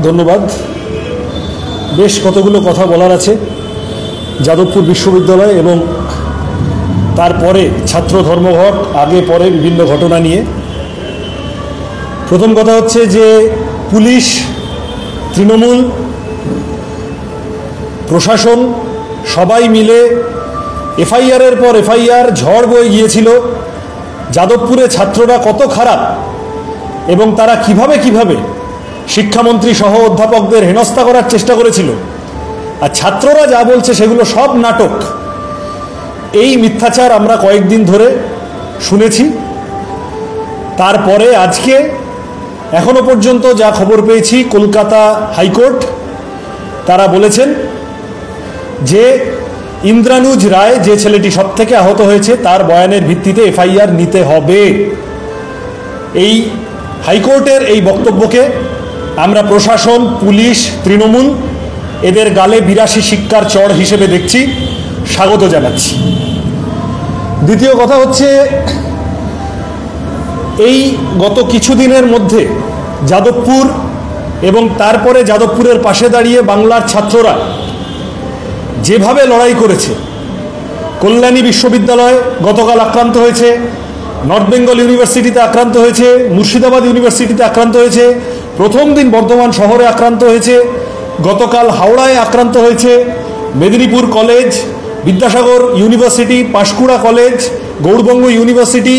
ধন্যবাদ। বেশ কতগুলো কথা বলার আছে যাদবপুর বিশ্ববিদ্যালয় এবং তারপরে ছাত্র ধর্মঘট, আগে পরে বিভিন্ন ঘটনা নিয়ে। প্রথম কথা হচ্ছে যে পুলিশ, তৃণমূল, প্রশাসন সবাই মিলে এফআইআরের পর এফআইআর ঝড় বয়ে গিয়েছিল যাদবপুরে ছাত্ররা কত খারাপ এবং তারা কিভাবে শিক্ষামন্ত্রী সহ অধ্যাপকদের হেনস্থা করার চেষ্টা করেছিল। আর ছাত্ররা যা বলছে সেগুলো সব নাটক। এই মিথ্যাচার আমরা কয়েকদিন ধরে শুনেছি। তারপরে আজকে এখনো পর্যন্ত যা খবর পেয়েছি, কলকাতা হাইকোর্ট তারা বলেছেন যে ইন্দ্রানুজ রায়, যে ছেলেটি সব থেকে আহত হয়েছে, তার বয়ানের ভিত্তিতে এফআইআর নিতে হবে। এই হাইকোর্টের এই বক্তব্যকে আমরা প্রশাসন, পুলিশ, তৃণমূল এদের গালে ৮২ শিক্ষার চড় হিসেবে দেখছি, স্বাগত জানাচ্ছি। দ্বিতীয় কথা হচ্ছে, এই গত কিছুদিনের মধ্যে যাদবপুর এবং তারপরে যাদবপুরের পাশে দাঁড়িয়ে বাংলার ছাত্ররা যেভাবে লড়াই করেছে, কল্যাণী বিশ্ববিদ্যালয় গতকাল আক্রান্ত হয়েছে, নর্থ বেঙ্গল ইউনিভার্সিটিতে আক্রান্ত হয়েছে, মুর্শিদাবাদ ইউনিভার্সিটিতে আক্রান্ত হয়েছে, প্রথম দিন বর্ধমান শহরে আক্রান্ত হয়েছে, গতকাল হাওড়ায় আক্রান্ত হয়েছে, Medinipur college, Vidyasagar university, Panskura college, Gourbanga university,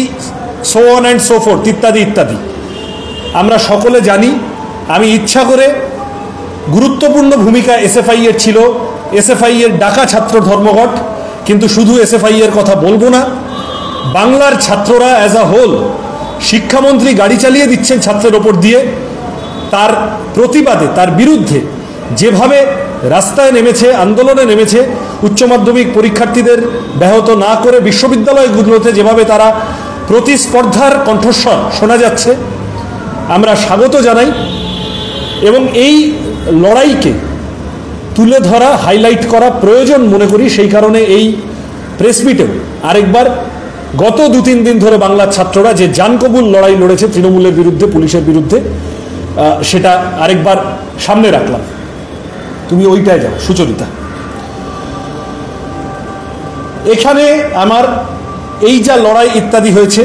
so on and so forth, ইত্যাদি ইত্যাদি। আমরা সকলে জানি, আমি ইচ্ছা করে গুরুত্বপূর্ণ ভূমিকা এসএফআই এর ছিল, এসএফআই এর ডাকা ছাত্র ধর্মঘট, কিন্তু শুধু এসএফআই এর কথা বলবো না। বাংলার ছাত্ররা অ্যাজ আ হোল, শিক্ষামন্ত্রী গাড়ি চালিয়ে দিচ্ছেন ছাত্রের ওপর দিয়ে, তার প্রতিবাদে, তার বিরুদ্ধে যেভাবে রাস্তায় নেমেছে, আন্দোলনে নেমেছে, উচ্চ মাধ্যমিক পরীক্ষার্থীদের ব্যাহত না করে বিশ্ববিদ্যালয়গুলোতে যেভাবে তারা প্রতিস্পর্ধার কণ্ঠস্বর শোনা যাচ্ছে, আমরা স্বাগত জানাই এবং এই লড়াইকে তুলে ধরা, হাইলাইট করা প্রয়োজন মনে করি। সেই কারণে এই প্রেস মিটেও আরেকবার গত ২-৩ দিন ধরে বাংলার ছাত্ররা যে জানকবুল লড়াই লড়েছে তৃণমূলের বিরুদ্ধে, পুলিশের বিরুদ্ধে, সেটা আরেকবার সামনে রাখলাম। তুমি ওইটায় যাও সুচরিতা। এখানে আমার এই যা লড়াই ইত্যাদি হয়েছে,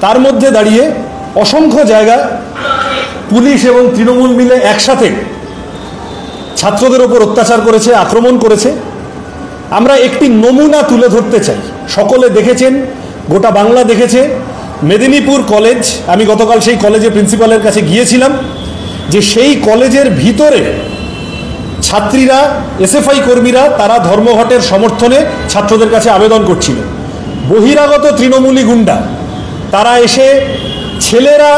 তার মধ্যে দাঁড়িয়ে অসংখ্য জায়গা পুলিশ এবং তৃণমূল মিলে একসাথে ছাত্রদের ওপর অত্যাচার করেছে, আক্রমণ করেছে। আমরা একটি নমুনা তুলে ধরতে চাই। সকলে দেখেছেন, গোটা বাংলা দেখেছে, মেদিনীপুর কলেজ। আমি গতকাল সেই কলেজের প্রিন্সিপালের কাছে গিয়েছিলাম, যে সেই কলেজের ভিতরে ছাত্রীরা, এসএফআই কর্মীরা, তারা ধর্মঘটের সমর্থনে ছাত্রদের কাছে আবেদন করছিল। বহিরাগত তৃণমূলী গুন্ডা তারা এসে ছেলেরা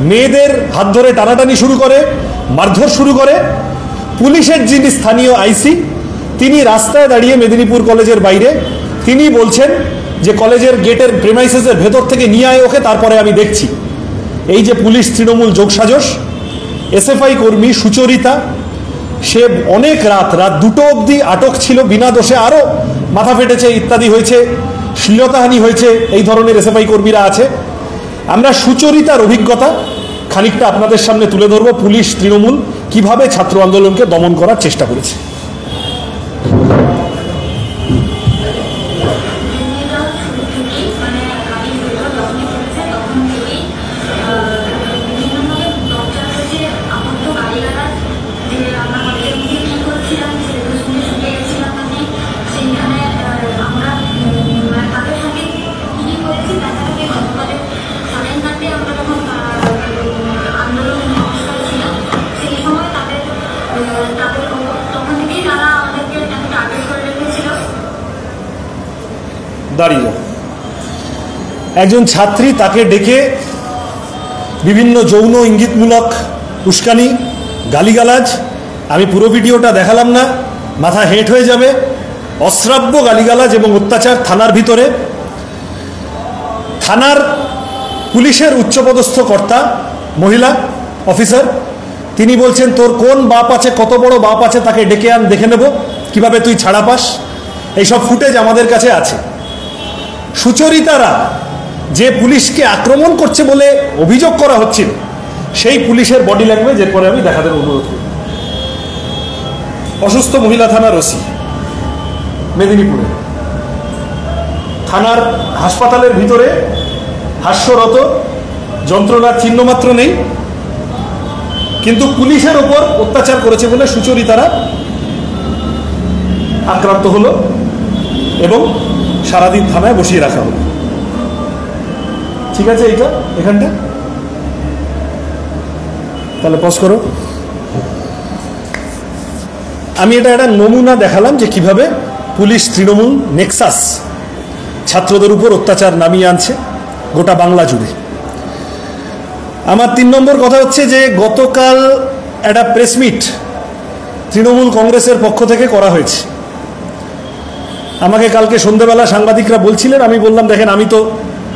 মেয়েদের হাত ধরে টানাটানি শুরু করে, মারধর শুরু করে। পুলিশের যিনি স্থানীয় আইসি, তিনি রাস্তায় দাঁড়িয়ে মেদিনীপুর কলেজের বাইরে, তিনি বলছেন যে কলেজের গেটের প্রেমাইসেসের ভেতর থেকে নিয়ে আয় ওকে, তারপরে আমি দেখছি। এই যে পুলিশ তৃণমূল যোগসাজশ। এসএফআই কর্মী সুচরিতা, সে অনেক রাত 2টো অবধি আটক ছিল বিনা দোষে, আরও মাথা ফেটেছে, ইত্যাদি হয়েছে, শ্লীলতাহানি হয়েছে। এই ধরনের এসএফআই কর্মীরা আছে। আমরা সুচরিতার অভিজ্ঞতা খানিকটা আপনাদের সামনে তুলে ধরব, পুলিশ তৃণমূল কিভাবে ছাত্র আন্দোলনকে দমন করার চেষ্টা করেছে। দাঁড়িয়ে একজন ছাত্রী, তাকে ডেকে বিভিন্ন যৌন ইঙ্গিতমূলক উস্কানি, গালিগালাজ, আমি পুরো ভিডিওটা দেখালাম না, মাথা হেঁট হয়ে যাবে, অশ্রাব্য গালিগালাজ এবং অত্যাচার থানার ভিতরে। থানার পুলিশের উচ্চপদস্থ কর্তা, মহিলা অফিসার, তিনি বলছেন তোর কোন বাপ আছে, কত বড় বাপ আছে, তাকে ডেকে আন, দেখে নেব কিভাবে তুই ছাড়া পাস। এইসব ফুটেজ আমাদের কাছে আছে। সুচরিতারা যে পুলিশকে আক্রমণ করছে বলে অভিযোগ করা হচ্ছিল, সেই পুলিশের বডি ল্যাঙ্গুয়েজ এরপরে আমি দেখাতে অনুরোধ করি। অসুস্থ মহিলা থানার ওসি মেদিনীপুরে, থানার হাসপাতালের ভিতরে হাস্যরত, যন্ত্রণার চিহ্নমাত্র নেই, কিন্তু পুলিশের ওপর অত্যাচার করেছে বলে সুচরিতারা আক্রান্ত হলো এবং সারাদিন থানায় বসিয়ে রাখা হলো। ঠিক আছে, এইটা এখানটা তাহলে পজ করো। আমি এটা একটা নমুনা দেখালাম যে কিভাবে পুলিশ তৃণমূল নেক্সাস ছাত্রদের উপর অত্যাচার নামিয়ে আনছে গোটা বাংলা জুড়ে। আমার 3 নম্বর কথা হচ্ছে যে গতকাল একটা প্রেস মিট তৃণমূল কংগ্রেসের পক্ষ থেকে করা হয়েছে। আমাকে কালকে সন্ধ্যেবেলা সাংবাদিকরা বলছিলেন, আমি বললাম দেখেন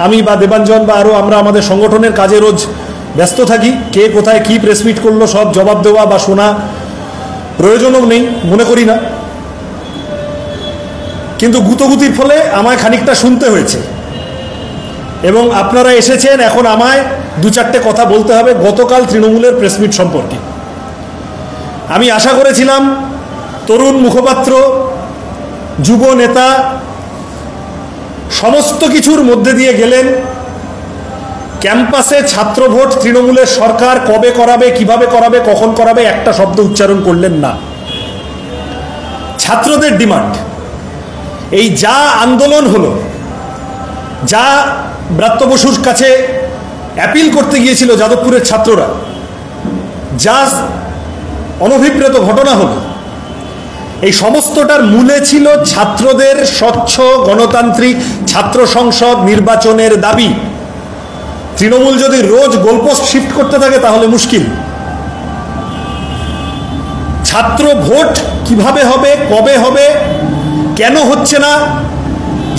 আমি বা দেবাঞ্জন বা আরও আমরা আমাদের সংগঠনের কাজে রোজ ব্যস্ত থাকি, কে কোথায় কি প্রেস মিট করলো সব জবাব দেওয়া বা শোনা প্রয়োজনও নেই, মনে করি না, কিন্তু গুতগুতির ফলে আমায় খানিকটা শুনতে হয়েছে এবং আপনারা এসেছেন, এখন আমায় 2-4টে কথা বলতে হবে গতকাল তৃণমূলের প্রেস মিট সম্পর্কে। আমি আশা করেছিলাম তরুণ মুখপাত্র, যুব নেতা সমস্ত কিছুর মধ্যে দিয়ে গেলেন, ক্যাম্পাসে ছাত্র ভোট তৃণমূলের সরকার কবে করাবে, কিভাবে করাবে, কখন করাবে, একটা শব্দ উচ্চারণ করলেন না। ছাত্রদের ডিমান্ড, এই যা আন্দোলন হলো, যা ব্রাত্য বসুর কাছে অ্যাপিল করতে গিয়েছিল যাদবপুরের ছাত্ররা, যা অনভিপ্রেত ঘটনা হলো, এই সমস্তটার মূলে ছিল ছাত্রদের স্বচ্ছ গণতান্ত্রিক ছাত্র সংসদ নির্বাচনের দাবি। তৃণমূল যদি রোজ গোলপোস্ট শিফট করতে থাকে তাহলে মুশকিল। ছাত্র ভোট কিভাবে হবে, কবে হবে, কেন হচ্ছে না?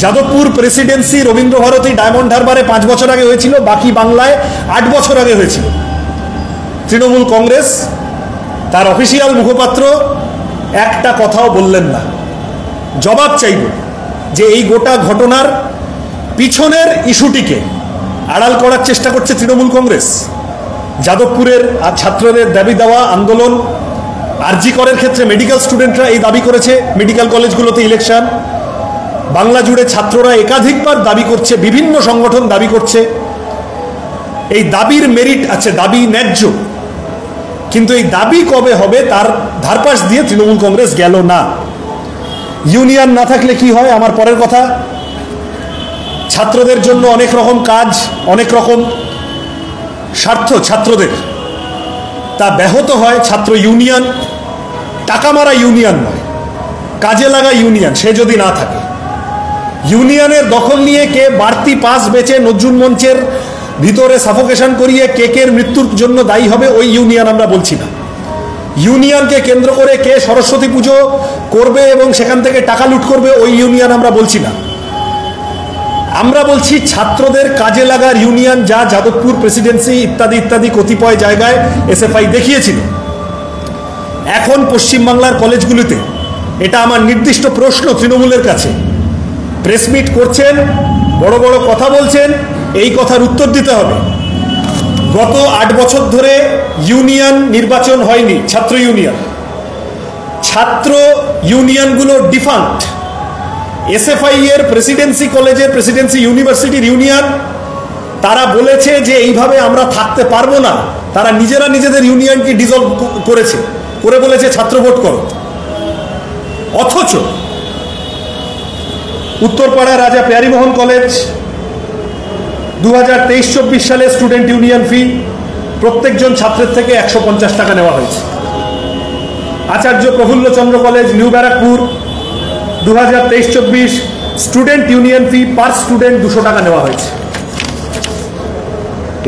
যাদবপুর প্রেসিডেন্সি রবীন্দ্রভারতী ডায়মন্ড হারবারে 5 বছর আগে হয়েছিল, বাকি বাংলায় 8 বছর আগে হয়েছিল। তৃণমূল কংগ্রেস তার অফিসিয়াল মুখপাত্র একটা কথাও বললেন না। জবাব চাইব যে এই গোটা ঘটনার পিছনের ইস্যুটিকে আড়াল করার চেষ্টা করছে তৃণমূল কংগ্রেস। যাদবপুরের ছাত্রদের দাবি দেওয়া আন্দোলন, আরজি করের ক্ষেত্রে মেডিকেল স্টুডেন্টরা এই দাবি করেছে, মেডিকেল কলেজগুলোতে ইলেকশন, বাংলা জুড়ে ছাত্ররা একাধিকবার দাবি করছে, বিভিন্ন সংগঠন দাবি করছে। এই দাবির মেরিট আছে, দাবি ন্যায্য, কিন্তু এই দাবি কবে হবে তার ধারপাশ দিয়ে তৃণমূল কংগ্রেস গেল না। ইউনিয়ন না থাকলে কি হয়, আমার পরের কথা। ছাত্রদের জন্য অনেক রকম কাজ, অনেক রকম স্বার্থ ছাত্রদের, তা ব্যাহত হয়। ছাত্র ইউনিয়ন টাকা মারা ইউনিয়ন নয়, কাজে লাগা ইউনিয়ন, সে যদি না থাকে। ইউনিয়নের দখল নিয়ে কে বাড়তি পাস বেচে নজরুল মঞ্চের ভিতরে সাফোকেশন করিয়ে কেকের মৃত্যুর জন্য দায়ী হবে, ওই ইউনিয়ন আমরা বলছি না। ইউনিয়নকে কেন্দ্র করে কে সরস্বতী পুজো করবে এবং সেখান থেকে টাকা লুট করবে, ওই ইউনিয়ন আমরা বলছি না। আমরা বলছি ছাত্রদের কাজে লাগার ইউনিয়ন, যা যাদবপুর প্রেসিডেন্সি ইত্যাদি ইত্যাদি কতিপয় জায়গায় এসএফআই দেখিয়েছিল। এখন পশ্চিমবাংলার কলেজগুলিতে, এটা আমার নির্দিষ্ট প্রশ্ন তৃণমূলের কাছে, প্রেস মিট করছেন, বড় বড় কথা বলছেন, এই কথার উত্তর দিতে হবে। গত 8 বছর ধরে ইউনিয়ন নির্বাচন হয়নি, ছাত্র ইউনিয়ন। ছাত্র ইউনিয়নগুলো ডিফাঙ্ক্ট। এসএফআই এর প্রেসিডেন্সি কলেজের, প্রেসিডেন্সি ইউনিভার্সিটির ইউনিয়ন, তারা বলেছে যে এইভাবে আমরা থাকতে পারবো না। তারা নিজেরা নিজেদের ইউনিয়নকে ডিসলভ করেছে, করে বলেছে ছাত্র ভোট করো। অথচ উত্তরপাড়া রাজা প্যারিমোহন কলেজ 2023-24 সালে স্টুডেন্ট ইউনিয়ন ফি প্রত্যেকজন ছাত্রের থেকে 150 টাকা নেওয়া হয়েছে। Acharya Prafulla Chandra college new Barrackpore 2023-24 student union fee per student 200 টাকা নেওয়া হয়েছে।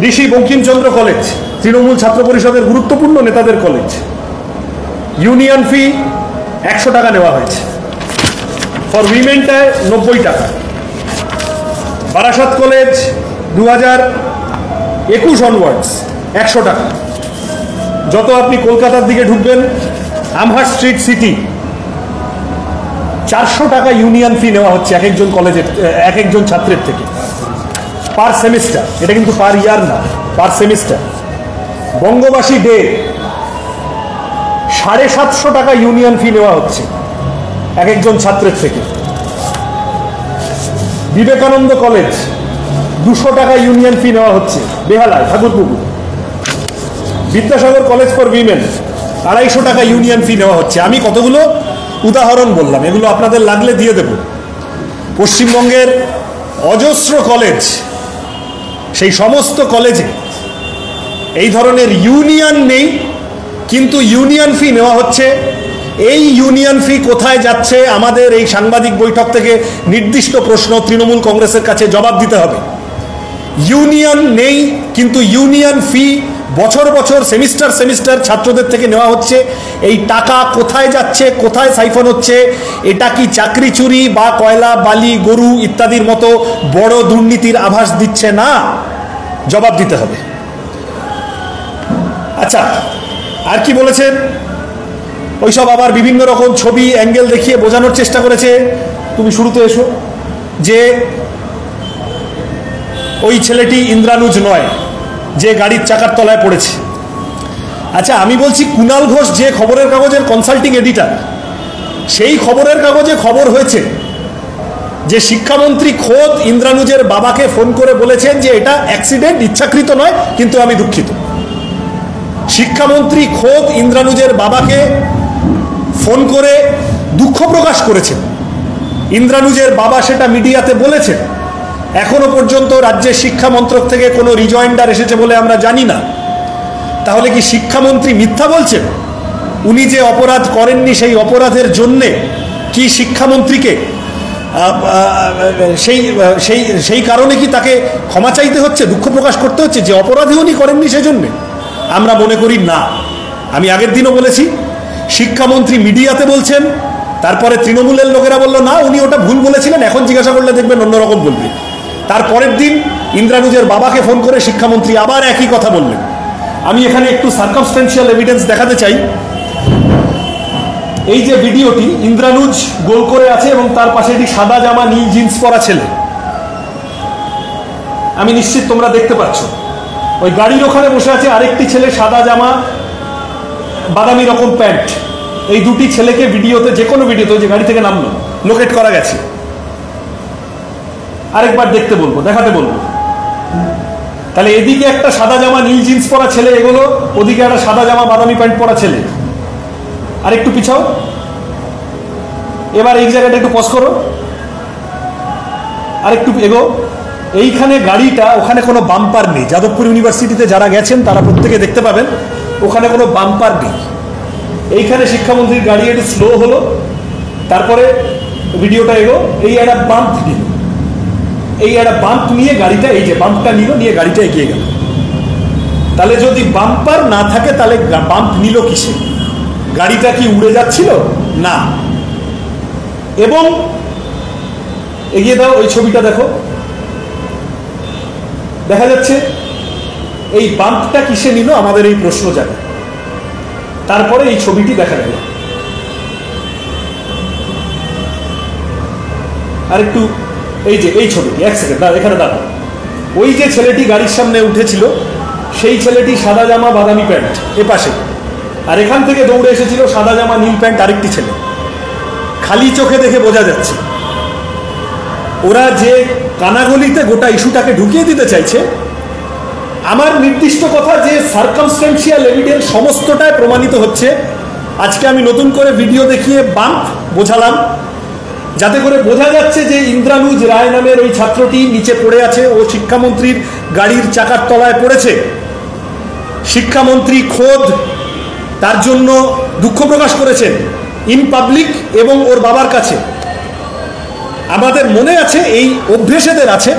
ঋষি বঙ্কিমচন্দ্র কলেজ তৃণমূল ছাত্র পরিষদের গুরুত্বপূর্ণ নেতাদের কলেজ, ইউনিয়ন ফি 100 টাকা নেওয়া হয়েছে। ফর উইমেনটায় 90 টাকা। বারাসাত কলেজ 2021 অনওয়ার্ডস 100 টাকা। যত আপনি কলকাতার দিকে ঢুকবেন, আমহার স্ট্রিট সিটি 400 টাকা ইউনিয়ন ফি নেওয়া হচ্ছে এক একজন কলেজের, এক একজন ছাত্রের থেকে পার সেমিস্টার। এটা কিন্তু পার ইয়ার না, পার সেমিস্টার। বঙ্গবাসী ডে 750 টাকা ইউনিয়ন ফি নেওয়া হচ্ছে এক একজন ছাত্রের থেকে। বিবেকানন্দ কলেজ 200 টাকা ইউনিয়ন ফি নেওয়া হচ্ছে বেহালায় Thakurpukur. Vidyasagar college for women 250 টাকা ইউনিয়ন ফি নেওয়া হচ্ছে। আমি কতগুলো উদাহরণ বললাম, এগুলো আপনাদের লাগলে দিয়ে দেব। পশ্চিমবঙ্গের অজস্র কলেজ, সেই সমস্ত কলেজে এই ধরনের ইউনিয়ন নেই, কিন্তু ইউনিয়ন ফি নেওয়া হচ্ছে। এই ইউনিয়ন ফি কোথায় যাচ্ছে আমাদের এই সাংবাদিক বৈঠক থেকে নির্দিষ্ট প্রশ্ন তৃণমূল কংগ্রেসের কাছে জবাব দিতে হবে। ইউনিয়ন নেই, কিন্তু ইউনিয়ন ফি বছর বছর সেমিস্টার সেমিস্টার ছাত্রদের থেকে নেওয়া হচ্ছে। এই টাকা কোথায় যাচ্ছে, কোথায় সাইফন হচ্ছে? এটা কি চাকরি চুরি বা কয়লা বালি গরু ইত্যাদির মতো বড় দুর্নীতির আভাস দিচ্ছে না? জবাব দিতে হবে। আচ্ছা, আর কি বলেছেন? ওইসব আবার বিভিন্ন রকম ছবি অ্যাঙ্গেল দেখিয়ে বোঝানোর চেষ্টা করেছে। তুমি শুরুতে এসো যে ওই ছেলেটি ইন্দ্রানুজ নয় যে গাড়ির চাকার তলায় পড়েছে। আচ্ছা, আমি বলছি কুণাল ঘোষ যে খবরের কাগজের কনসাল্টিং এডিটর, সেই খবরের কাগজে খবর হয়েছে যে শিক্ষামন্ত্রী খোদ ইন্দ্রানুজের বাবাকে ফোন করে বলেছেন যে এটা অ্যাক্সিডেন্ট, ইচ্ছাকৃত নয়, কিন্তু আমি দুঃখিত। শিক্ষামন্ত্রী খোদ ইন্দ্রানুজের বাবাকে ফোন করে দুঃখ প্রকাশ করেছেন। ইন্দ্রানুজের বাবা সেটা মিডিয়াতে বলেছেন। এখনো পর্যন্ত রাজ্যের শিক্ষা মন্ত্রক থেকে কোনো রিজয়েন্ডার এসেছে বলে আমরা জানি না। তাহলে কি শিক্ষামন্ত্রী মিথ্যা বলছেন? উনি যে অপরাধ করেননি সেই অপরাধের জন্যে কি শিক্ষামন্ত্রীকে সেই কারণে কি তাকে ক্ষমা চাইতে হচ্ছে, দুঃখ প্রকাশ করতে হচ্ছে যে অপরাধী উনি করেননি সেই জন্যে? আমরা মনে করি না। আমি আগের দিনও বলেছি, শিক্ষামন্ত্রী মিডিয়াতে বলছেন, তারপরে তৃণমূলের লোকেরা বলল না উনি ওটা ভুল বলেছিলেন, এখন জিজ্ঞাসা করলে দেখবেন অন্যরকম বলবে। তারপরের দিন ইন্দ্রানুজের বাবাকে ফোন করে শিক্ষামন্ত্রী আবার একই কথা বললেন। আমি এখানে একটু সার্কামস্টেন্সিয়াল এভিডেন্স দেখাতে চাই। এই যে ভিডিওটি, ইন্দ্রানুজ গোল করে আছে এবং তার পাশে একটি সাদা জামা নীল জিন্স পরা ছেলে, আমি নিশ্চিত তোমরা দেখতে পাচ্ছ। ওই গাড়ির ওখানে বসে আছে আরেকটি ছেলে, সাদা জামা বাদামি রকম প্যান্ট। এই দুটি ছেলেকে ভিডিওতে, যে কোনো ভিডিওতে, যে গাড়ি থেকে নামলো, লোকেট করা গেছে। আরেকবার দেখতে বলবো, দেখাতে বলবো। তাহলে এদিকে একটা সাদা জামা নীল জিন্স পরা ছেলে এগোলো, ওদিকে একটা সাদা জামা বাদামি প্যান্ট পরা ছেলে। আরেকটু পিছাও, এবার এই জায়গাটা একটু পজ করো, আরেকটু এগো। এইখানে গাড়িটা, ওখানে কোনো বাম্পার নেই। যাদবপুর ইউনিভার্সিটিতে যারা গেছেন তারা প্রত্যেকে দেখতে পাবেন ওখানে কোনো বাম্পার নেই। এইখানে শিক্ষামন্ত্রীর গাড়ি একটু স্লো হলো, তারপরে ভিডিওটা এগো, এই একটা বাম্প নিল, এই একটা বাম্প নিয়ে গাড়িটা, এই যে বাম্পটা নিল, নিয়ে গাড়িটা এগিয়ে গেল। তাহলে যদি বাম্পার না থাকে তাহলে বাম্প নিল কিসে? গাড়িটা কি উড়ে যাচ্ছিল? না। এবং এগিয়ে দাও, ওই ছবিটা দেখো, দেখা যাচ্ছে এই বাম্পটা কিসে নিল আমাদের এই প্রশ্ন জাগে। তারপরে এই ছবিটি দেখা গেল। আরেকটু, এই যে এই ছবিটি, এক সেকেন্ড এখানে দাঁড়াও। ওই যে ছেলেটি গাড়ির সামনে উঠেছিল সেই ছেলেটি সাদা জামা বাদামি প্যান্ট এ পাশে, আর এখান থেকে দৌড়ে এসেছিল সাদা জামা নীল প্যান্ট আরেকটি ছেলে। খালি চোখে দেখে বোঝা যাচ্ছে ওরা যে কানাগলিতে গোটা ইস্যুটাকে ঢুকিয়ে দিতে চাইছে। আমার নির্দিষ্ট কথা যে সার্কামস্টেন্সিয়াল এভিডেন্স সমস্তটাই প্রমাণিত হচ্ছে। আজকে আমি নতুন করে ভিডিও দেখিয়ে বাম্প বোঝালাম, যাতে করে বোঝা যাচ্ছে যে ইন্দ্রানুজ রায় নামের ওই ছাত্রটি নিচে পড়ে আছে, ও শিক্ষামন্ত্রীর গাড়ির চাকার তলায় পড়েছে। শিক্ষামন্ত্রী খোদ তার জন্য দুঃখ প্রকাশ করেছেন ইন পাবলিক এবং ওর বাবার কাছে। আমাদের মনে আছে, এই অভ্যেসেদের আছে,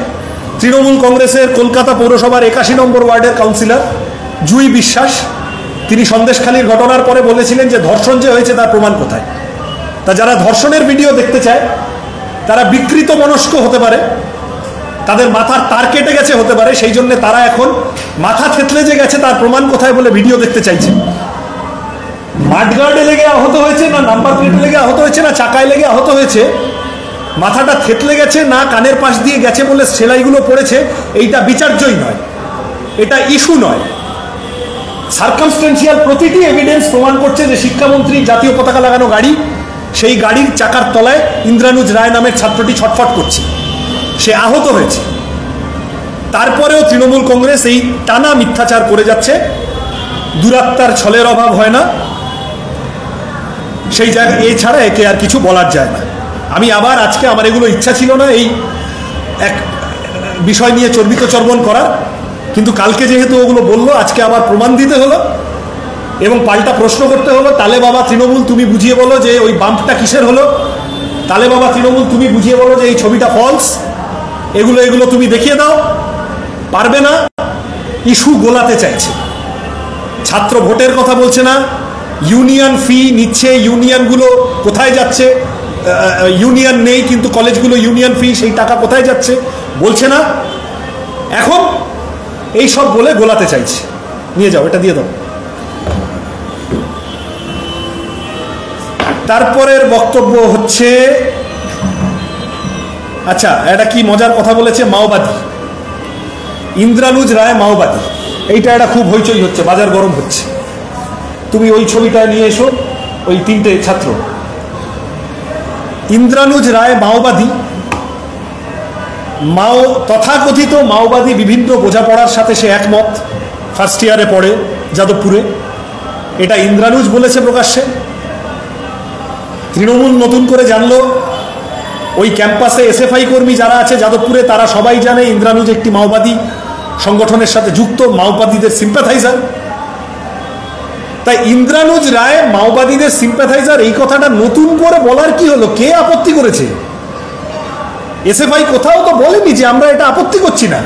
তৃণমূল কংগ্রেসের কলকাতা পৌরসভার 81 নম্বর ওয়ার্ডের কাউন্সিলর জুই বিশ্বাস, তিনি সন্দেশখালীর ঘটনার পরে বলেছিলেন যে ধর্ষণ যে হয়েছে তার প্রমাণ কোথায়। তা যারা ধর্ষণের ভিডিও দেখতে চায় তারা বিকৃত মনস্ক হতে পারে, তাদের মাথার তার কেটে গেছে হতে পারে, সেই জন্য তারা এখন মাথা থেতলে যে গেছে তার প্রমাণ কোথায় বলে ভিডিও দেখতে চাইছে। মাঠগার্ডে লেগে আহত হয়েছে, না নাম্বার প্লেটে লেগে আহত হয়েছে, না চাকায় লেগে আহত হয়েছে, মাথাটা থেতলে গেছে, না কানের পাশ দিয়ে গেছে বলে সেলাইগুলো পড়েছে, এইটা বিচার্যই নয়, এটা ইস্যু নয়। সার্কামস্টেন্সিয়াল প্রতিটি এভিডেন্স প্রমাণ করছে যে শিক্ষামন্ত্রী জাতীয় পতাকা লাগানো গাড়ি, সেই গাড়ির চাকার তলায় ইন্দ্রানুজ রায় নামের ছাত্রটি ছটফট করছে, সে আহত হয়েছে। তারপরেও তৃণমূল কংগ্রেস এই টানা মিথ্যাচার করে যাচ্ছে। দুরাত্মার ছলের অভাব হয় না, সেই জায়গায় এছাড়া একে আর কিছু বলার যায় না। আমি আবার আজকে, আমার এগুলো ইচ্ছা ছিল না এই এক বিষয় নিয়ে চর্বিত চর্বণ করার, কিন্তু কালকে যেহেতু ওগুলো বললো, আজকে আবার প্রমাণ দিতে হলো এবং পাল্টা প্রশ্ন করতে হলো। তালে বাবা তৃণমূল তুমি বুঝিয়ে বলো যে ওই বাম্পটা কিসের হলো, তালে বাবা তৃণমূল তুমি বুঝিয়ে বলো যে এই ছবিটা ফলস, এগুলো তুমি দেখিয়ে দাও। পারবে না, ইস্যু গোলাতে চাইছে। ছাত্র ভোটের কথা বলছে না, ইউনিয়ন ফি নিচ্ছে, ইউনিয়নগুলো কোথায় যাচ্ছে, ইউনিয়ন নেই কিন্তু কলেজগুলো ইউনিয়ন ফি, সেই টাকা কোথায় যাচ্ছে বলছে না। এখন এই সব বলে গোলাতে চাইছে। নিয়ে যাও, এটা দিয়ে দাও। তারপরের বক্তব্য হচ্ছে, আচ্ছা এটা কি মজার কথা বলেছে, মাওবাদী, ইন্দ্রানুজ রায় মাওবাদী, এইটা একটা খুব হইচই হচ্ছে, বাজার গরম হচ্ছে। তুমি ওই ছবিটা নিয়ে এসো, ওই তিনটে ছাত্র। ইন্দ্রানুজ রায় মাওবাদী, তথাকথিত মাওবাদী বিভিন্ন বোঝাপড়ার সাথে সে একমত। ফার্স্ট ইয়ারে পড়ে যাদবপুরে, এটা ইন্দ্রানুজ বলেছে প্রকাশ্যে। তৃণমূল নতুন করে জানলো, ওই ক্যাম্পাসে এসএফআই কর্মী যারা আছে যাদবপুরে তারা সবাই জানে ইন্দ্রানুজ একটি মাওবাদী সংগঠনের সাথে যুক্ত, মাওবাদীদের সিম্প্যাথাইজার। তাই ইন্দ্রানুজ রায় মাওবাদীদের সিম্প্যাথাইজার, এই কথাটা নতুন করে বলার কি হলো? কে আপত্তি করেছে? এসএফআই কোথাও তো বলেনি যে আমরা এটা আপত্তি করছি না।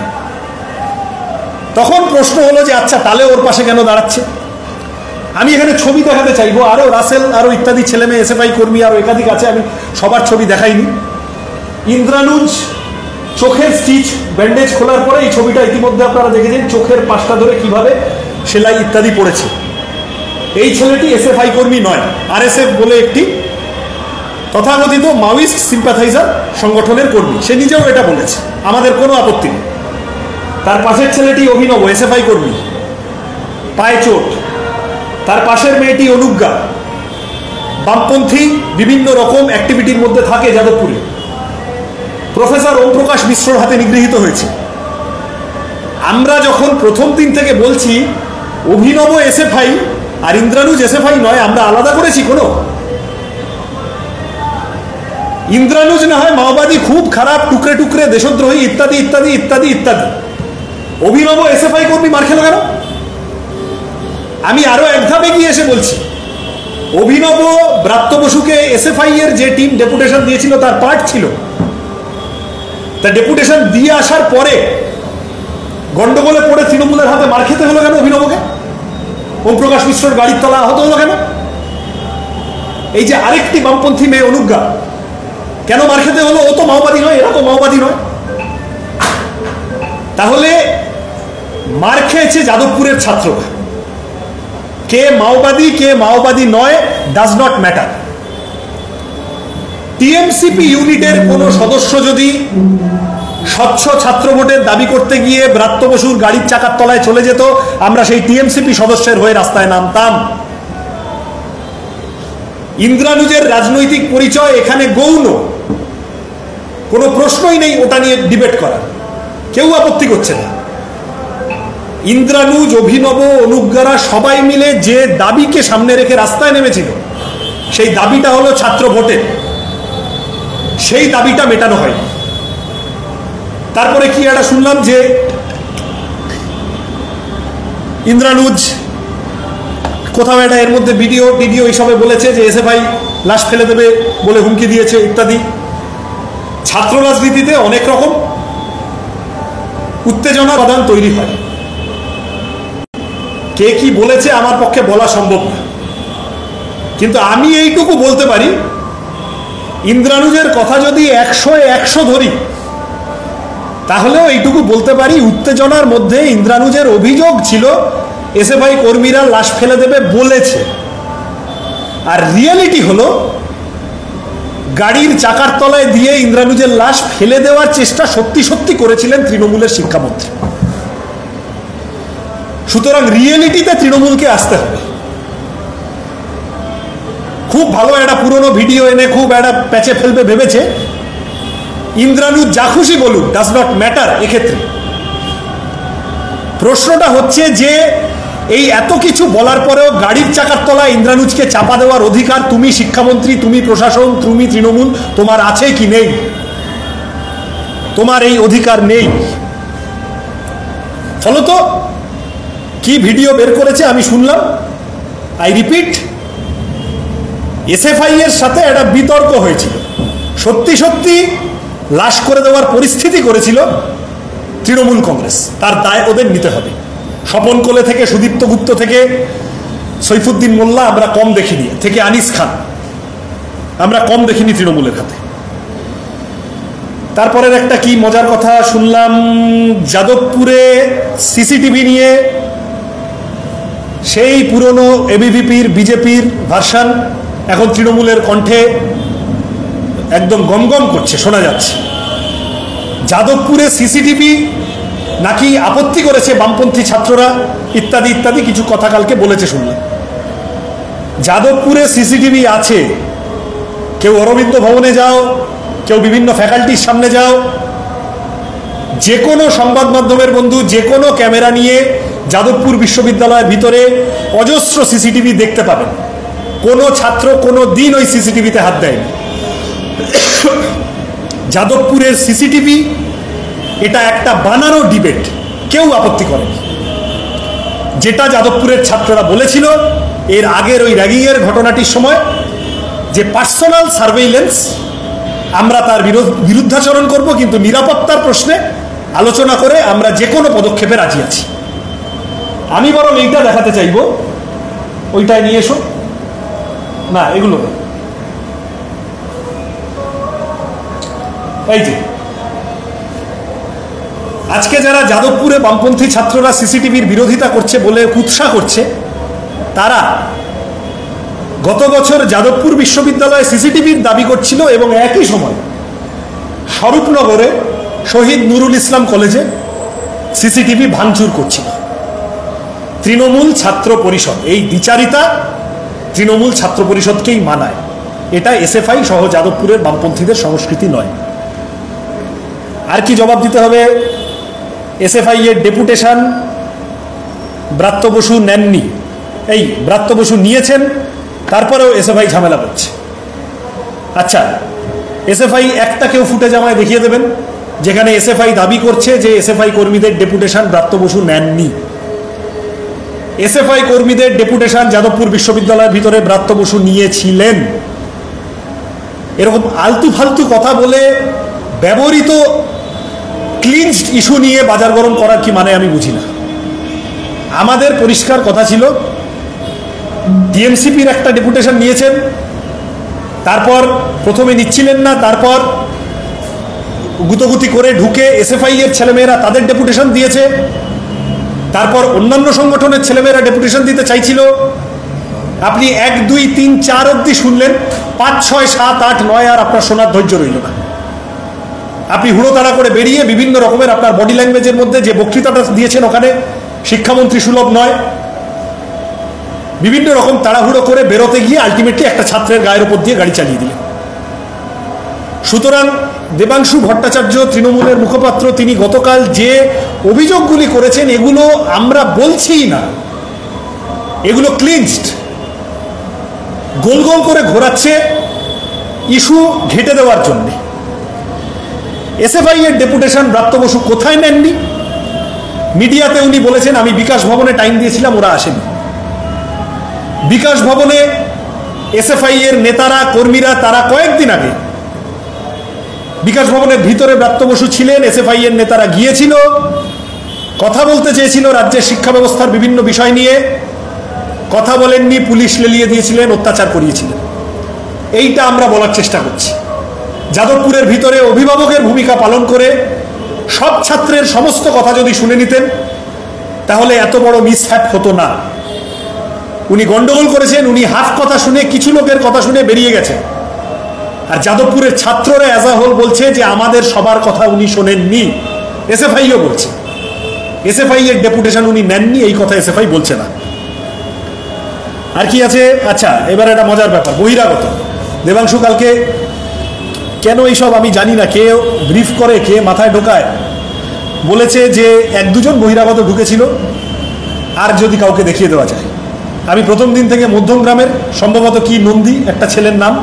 তখন প্রশ্ন হলো যে আচ্ছা তাহলে ওর পাশে কেন দাঁড়াচ্ছে? আমি এখানে ছবি দেখাতে চাইবো, আরো রাসেল আরো ইত্যাদি ছেলে মেয়ে এসএফআই কর্মী আরো একাধিক আছে, আমি সবার ছবি দেখাইনি। ইন্দ্রানুজ চোখের স্টিচ ব্যান্ডেজ খোলার পরে, এই ছবিটা ইতিমধ্যে আপনারা দেখেছেন, চোখের পাশটা ধরে কিভাবে সেলাই ইত্যাদি পড়েছে। এই ছেলেটি এসএফআই কর্মী নয়, আরএসএফ বলে একটি তথাকথিত মাওয়িস্ট সিম্প্যাথাইজার সংগঠনের কর্মী, সে নিজেও এটা বলেছে, আমাদের কোনো আপত্তি নেই। তার পাশের ছেলেটি অভিনব, এসএফআই কর্মী, পায়ে চোট। তার পাশের মেয়েটি অনুজ্ঞা, বামপন্থী বিভিন্ন রকম অ্যাক্টিভিটির মধ্যে থাকে যাদবপুরে, প্রফেসর ওম প্রকাশ মিশ্রর হাতে নিগৃহীত হয়েছে। আমরা যখন প্রথম দিন থেকে বলছি অভিনব এসএফআই আর ইন্দ্রানুজ এসএফআই নয়, আমরা আলাদা করেছি কোনো? ইন্দ্রানুজ না হয় মাওবাদী, খুব খারাপ, টুকরে টুকরে দেশদ্রোহী ইত্যাদি ইত্যাদি ইত্যাদি ইত্যাদি। অভিনব এসএফআই কর্মী মার খেলো কেন? আমি আরো এক ধাপে গিয়ে এসে বলছি, অভিনব ব্রাত্য বসুকে এসএফআই এর যে টিম ডেপুটেশন দিয়েছিল তার পার্ট ছিল। তা ডেপুটেশন দিয়ে আসার পরে গন্ডগোলে পড়ে তৃণমূলের হাতে মার খেতে হলো কেন অভিনবকে? ওম প্রকাশ মিশ্রর গাড়ির তলা আহত হলো কেন? এই যে আরেকটি বামপন্থী মেয়ে অনুজ্ঞা, কেন মার খেতে হলো? ও তো মাওবাদী নয়, এরা তো মাওবাদী নয়। তাহলে মার খেয়েছে যাদবপুরের ছাত্ররা। কে মাওবাদী কে মাওবাদী নয় ডাজ নট ম্যাটার। টিএমসিপি ইউনিটের কোন সদস্য যদি স্বচ্ছ ছাত্র ভোটের দাবি করতে গিয়ে ব্রাত্য বসুর গাড়ির চাকার তলায় চলে যেত, আমরা সেই টিএমসিপি সদস্যের হয়ে রাস্তায় নামতাম। ইন্দ্রানুজের রাজনৈতিক পরিচয় এখানে গৌণ, কোনো প্রশ্নই নেই ওটা নিয়ে ডিবেট করার, কেউ আপত্তি করছে না। ইন্দ্রানুজ, অভিনব, অনুজ্ঞারা সবাই মিলে যে দাবিকে সামনে রেখে রাস্তায় নেমেছিল, সেই দাবিটা হলো ছাত্র ভোটের, সেই দাবিটা মেটানো হয়নি। তারপরে কি একটা শুনলাম যে ইন্দ্রানুজ কোথাও এটা এর মধ্যে ভিডিও এইসবে বলেছে যে এসএফআই লাশ ফেলে দেবে বলে হুমকি দিয়েছে ইত্যাদি। ছাত্র রাজনীতিতে অনেক রকম উত্তেজনা বাদান তৈরি হয়, কে কি বলেছে আমার পক্ষে বলা সম্ভব না, কিন্তু আমি এইটুকু বলতে পারি, ইন্দ্রানুজের কথা যদি 100 ধরি, তাহলেও এইটুকু বলতে পারি উত্তেজনার মধ্যে ইন্দ্রানুজের অভিযোগ ছিল এসএফআই কর্মীরা লাশ ফেলে দেবে বলেছে, আর রিয়েলিটি হলো গাড়ির চাকার তলায় দিয়ে ইন্দ্রানুজের লাশ ফেলে দেওয়ার চেষ্টা সত্যি সত্যি করেছিলেন তৃণমূলের শিক্ষামন্ত্রী। সুতরাং রিয়েলিটিতে তৃণমূলকে আসতে হবে। খুব ভালো একটা পুরনো ভিডিও এনে খুব একটা প্যাচে ফেলবে ভেবেছে। ইন্দ্রানুজ যা খুশি বলুক, ডাজ নট ম্যাটার। এক্ষেত্রে প্রশ্নটা হচ্ছে যে এই এত কিছু বলার পরেও গাড়ির চাকার তলায় ইন্দ্রানুজকে চাপা দেওয়ার অধিকার তুমি শিক্ষামন্ত্রী, তুমি প্রশাসন, তুমি তৃণমূল, তোমার আছে কি নেই? তোমার এই অধিকার নেই। ফলত কি ভিডিও বের করেছে আমি শুনলাম। আই রিপিট, এসএফআই এর সাথে একটা বিতর্ক হয়েছিল, সত্যি সত্যি লাশ করে দেওয়ার পরিস্থিতি করেছিল তৃণমূল কংগ্রেস, তার দায় ওদের নিতে হবে। স্বপন কোলে থেকে, সুদীপ্ত গুপ্ত থেকে সৈফুদ্দিন মোল্লা আমরা কম দেখিনি, থেকে আনিস খান আমরা কম দেখিনি তৃণমূলের হাতে। তারপরের একটা কি মজার কথা শুনলাম, যাদবপুরে সিসিটিভি নিয়ে সেই পুরনো এবিভিপির বিজেপির ভার্সন এখন তৃণমূলের কণ্ঠে একদম গমগম করছে, শোনা যাচ্ছে। যাদবপুরে সিসিটিভি নাকি আপত্তি করেছে বামপন্থী ছাত্ররা, ইত্যাদি ইত্যাদি কিছু কথা কালকে বলেছে শুনলাম। যাদবপুরে সিসিটিভি আছে, কেউ অরবিন্দ ভবনে যাও, কেউ বিভিন্ন ফ্যাকাল্টির সামনে যাও, যে কোনো সংবাদ মাধ্যমের বন্ধু যে কোনো ক্যামেরা নিয়ে যাদবপুর বিশ্ববিদ্যালয়ের ভিতরে অজস্র সিসিটিভি দেখতে পাবেন। কোনো ছাত্র কোনো দিন ওই সিসিটিভিতে হাত দেয়নি। যাদবপুরের সিসিটিভি এটা একটা বানানো ডিবেট, কেউ আপত্তি করেনি। যেটা যাদবপুরের ছাত্ররা বলেছিল এর আগের ওই র্যাগিংয়ের ঘটনাটির সময়, যে পার্সোনাল সার্ভেইলেন্স, আমরা তার বিরুদ্ধাচরণ করব, কিন্তু নিরাপত্তার প্রশ্নে আলোচনা করে আমরা যে কোনো পদক্ষেপে রাজি আছি। আমি বরং এইটা দেখাতে চাইব, ওইটাই নিয়ে এসো না, এগুলো এই যে আজকে যারা যাদবপুরে বামপন্থী ছাত্ররা সিসিটিভির বিরোধিতা করছে বলে উৎসাহ করছে, তারা গত বছর যাদবপুর বিশ্ববিদ্যালয়ে সিসিটিভির দাবি করছিল এবং একই সময় স্বরূপনগরে শহীদ নুরুল ইসলাম কলেজে সিসিটিভি ভাঙচুর করছিল তৃণমূল ছাত্র পরিষদ। এই দ্বিচারিতা তৃণমূল ছাত্র পরিষদকেই মানায়, এটা এসএফআই সহ যাদবপুরের বামপন্থীদের সংস্কৃতি নয়। আর কি জবাব দিতে হবে? এসএফআই এর ডেপুটেশন ব্রাত্য বসু নেননি, এই ব্রাত্য বসু নিয়েছেন, তারপরেও এসএফআই ঝামেলা করছে। আচ্ছা, এসএফআই একটা কেউ ফুটেজ আমায় দেখিয়ে দেবেন যেখানে এসএফআই দাবি করছে যে এসএফআই কর্মীদের ডেপুটেশন ব্রাত্য বসু নেননি। এসএফআই কর্মীদের ডেপুটেশন যাদবপুর বিশ্ববিদ্যালয়ের ভিতরে ব্রাত্য বসু নিয়েছিলেন। এরকম আলতু ফালতু কথা বলে ব্যবহৃত ক্লিনজড ইস্যু নিয়ে বাজার গরম করার কি মানে আমি বুঝি না। আমাদের পরিষ্কার কথা ছিল, টিএমসিপির একটা ডেপুটেশন নিয়েছেন, তারপর প্রথমে নিচ্ছিলেন না, তারপর গুতগুতি করে ঢুকে এসএফআই এর ছেলেমেয়েরা তাদের ডেপুটেশন দিয়েছে, তারপর অন্যান্য সংগঠনের ছেলেমেয়েরা ডেপুটেশন দিতে চাইছিল। আপনি 1, 2, 3, 4 অব্দি শুনলেন, 5, 6, 7, 8, 9 আর আপনার শোনার ধৈর্য রইল না। আপনি হুড়োতাড়া করে বেরিয়ে বিভিন্ন রকমের আপনার বডি ল্যাঙ্গুয়েজের মধ্যে যে বক্তৃতাটা দিয়েছেন ওখানে শিক্ষামন্ত্রী সুলভ নয়, বিভিন্ন রকম তাড়াহুড়ো করে বেরোতে গিয়ে আলটিমেটলি একটা ছাত্রের গায়ের উপর দিয়ে গাড়ি চালিয়ে দিলেন। সুতরাং দেবাংশু ভট্টাচার্য তৃণমূলের মুখপাত্র, তিনি গতকাল যে অভিযোগগুলি করেছেন এগুলো আমরা বলছিই না, এগুলো ক্লিনজড, গোল গোল করে ঘোরাচ্ছে ইস্যু ঘেঁটে দেওয়ার জন্যে। এসএফআই এর ডেপুটেশন ব্রাত্য বসু কোথায় নেননি? মিডিয়াতে উনি বলেছেন আমি বিকাশ ভবনে টাইম দিয়েছিলাম, ওরা আসেনি। বিকাশ ভবনে এসএফআই এর নেতারা কর্মীরা তারা কয়েকদিন আগে বিকাশ ভবনের ভিতরে ব্রাত্য বসু ছিলেন, এসএফআই এর নেতারা গিয়েছিল, কথা বলতে চেয়েছিল রাজ্যের শিক্ষা ব্যবস্থার বিভিন্ন বিষয় নিয়ে, কথা বলেননি, পুলিশ লেলিয়ে দিয়েছিলেন, অত্যাচার করিয়েছিলেন। এইটা আমরা বলার চেষ্টা করছি। যাদবপুরের ভিতরে অভিভাবকের ভূমিকা পালন করে সব ছাত্রের সমস্ত কথা যদি শুনে নিতেন তাহলে এত বড় মিসহ্যাপ হতো না। উনি গন্ডগোল করেছেন, উনি হাফ কথা শুনে কিছু লোকের কথা শুনে বেরিয়ে গেছেন, আর যাদবপুরের ছাত্ররা অ্যাজ আ হোল বলছে যে আমাদের সবার কথা উনি শোনেননি। এসএফআইও বলছে, এসএফআই এর ডেপুটেশন উনি নেননি, এই কথা এসএফআই বলছে না। আর কি আছে? আচ্ছা, এবার একটা মজার ব্যাপার, বহিরাগত। দেবাংশু কালকে কেন এইসব আমি জানি না, কে ব্রিফ করে, কে মাথায় ঢোকায়, বলেছে যে 1-2 জন বহিরাগত ঢুকেছিল, আর যদি কাউকে দেখিয়ে দেওয়া যায়। আমি প্রথম দিন থেকে মধ্যমগ্রামের সম্ভবত কি নন্দী একটা ছেলের নাম,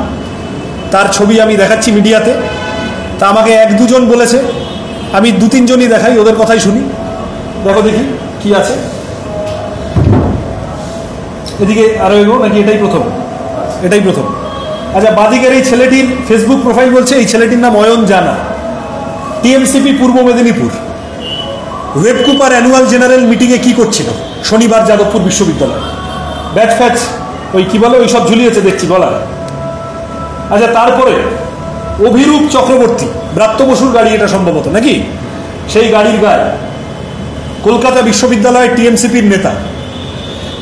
তার ছবি আমি দেখাচ্ছি মিডিয়াতে, তা আমাকে 1-2 জন বলেছে, আমি 2-3 জনই দেখাই, ওদের কথাই শুনি। দেখো দেখি কি আছে, এদিকে আরো এগো নাকি এটাই প্রথম? এটাই প্রথম। আচ্ছা, বাদিকের এই ছেলেটির ফেসবুক প্রোফাইল বলছে এই ছেলেটির নাম অয়ন জানা, টিএমসিপি পূর্ব মেদিনীপুর। ওয়েবকুপার অ্যানুয়াল জেনারেল মিটিংয়ে কি করছিল শনিবার যাদবপুর বিশ্ববিদ্যালয়? ব্যাচ ফ্যাচ ওই কি বলে ওই সব ঝুলিয়েছে দেখছি গলায়। আচ্ছা, তারপরে অভিরূপ চক্রবর্তী, ব্রাত্য বসুর গাড়ি এটা সম্ভবত নাকি, সেই গাড়ির গায়ে কলকাতা বিশ্ববিদ্যালয়ের টিএমসিপির নেতা।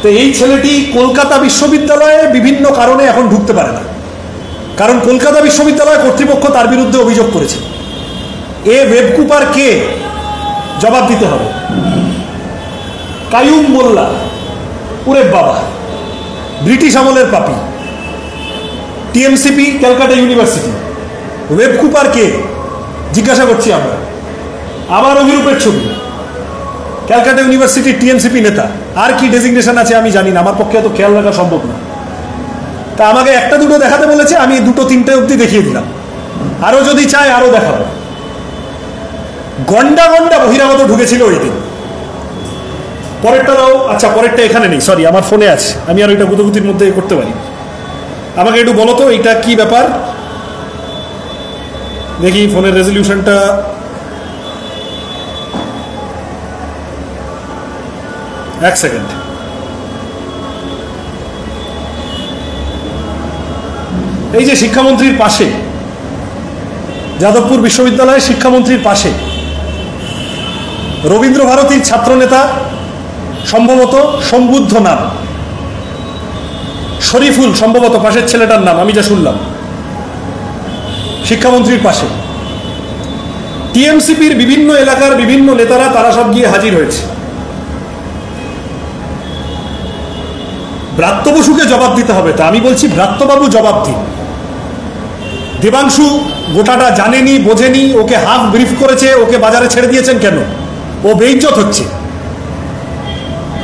তো এই ছেলেটি কলকাতা বিশ্ববিদ্যালয়ে বিভিন্ন কারণে এখন ঢুকতে পারে না, কারণ কলকাতা বিশ্ববিদ্যালয় কর্তৃপক্ষ তার বিরুদ্ধে অভিযোগ করেছে। এ ওয়েবকুপার কে? জবাব দিতে হবে। কাইয়ুম মোল্লা, ওরে বাবা, ব্রিটিশ আমলের পাপি, টিএমসিপি ক্যালকাটা ইউনিভার্সিটি। ওয়েবকুপার কে জিজ্ঞাসা করছি আমরা। আবার অভিরূপের ছবি, ক্যালকাটা ইউনিভার্সিটির টিএমসিপি নেতা। আর কি ডেজিগনেশন আছে আমি জানি না, আমার পক্ষে এত খেয়াল রাখা সম্ভব না। তা আমাকে 1-2 দেখাতে বলেছে, আমি 2-3টে অবধি দেখিয়ে দিলাম, আরো যদি চাই আরো দেখাবো। গন্ডা গন্ডা বহিরাগত ঢুকেছিল ওই দিন। পরেরটা দাও। আচ্ছা, পরেরটা এখানে নেই, সরি, আমার ফোনে আছে, আমি আর ওইটা গুতগুতির মধ্যে করতে পারি। আমাকে একটু বলো তো এইটা কি ব্যাপার, দেখি ফোনের রেজলিউশনটা। এক সেকেন্ড। এই যে শিক্ষামন্ত্রীর পাশে, যাদবপুর বিশ্ববিদ্যালয়ের শিক্ষামন্ত্রীর পাশে রবীন্দ্র ভারতীর ছাত্রনেতা, সম্ভবত সম্বুদ্ধ নাম, শরীফুল সম্ভবত পাশের ছেলেটার নাম, আমি যা শুনলাম, শিক্ষামন্ত্রীর পাশে টিএমসিপির বিভিন্ন এলাকার বিভিন্ন নেতারা, তারা সব গিয়ে হাজির হয়েছে। ব্রাত্য বসুকে জবাব দিতে হবে। তা আমি বলছি, ব্রাত্যবাবু জবাব দিন। দেবাংশু গোটাটা জানেনি, বোঝেনি, ওকে হাফ ব্রিফ করেছে, ওকে বাজারে ছেড়ে দিয়েছেন কেন? ও বেইজ্জত হচ্ছে।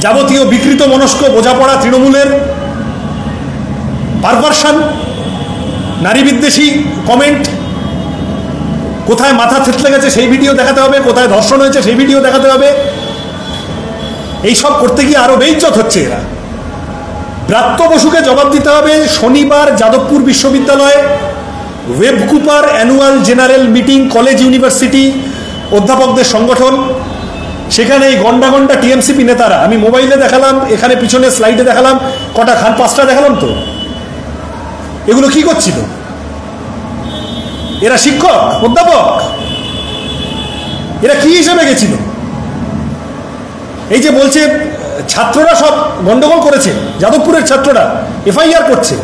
যাবতীয় বিকৃত মনস্ক বোঝাপড়া তৃণমূলের পারভার্সন, নারী বিদ্বেষী কমেন্ট, কোথায় মাথা থেতলে গেছে সেই ভিডিও দেখাতে হবে, কোথায় ধর্ষণ হয়েছে সেই ভিডিও দেখাতে হবে। এইসব করতে গিয়ে আরো বেইজ্জত হচ্ছে এরা। ব্রাত্য বসুকে জবাব দিতে হবে। শনিবার যাদবপুর বিশ্ববিদ্যালয়ে ওয়েবকুপার annual general meeting, college university অধ্যাপকদের সংগঠন, সেখানে এই গন্ডা গন্ডা টিএমসিপি নেতারা, আমি মোবাইলে দেখালাম, এখানে পিছনে স্লাইডে দেখালাম, কটা 5টা দেখালাম তো, এগুলো কি করছিল? এরা শিক্ষক, অধ্যাপক, এরা কি হিসেবে গেছিল? এই যে বলছে ছাত্ররা সব গন্ডগোল করেছে, যাদবপুরের ছাত্ররা এফআইআর করছে,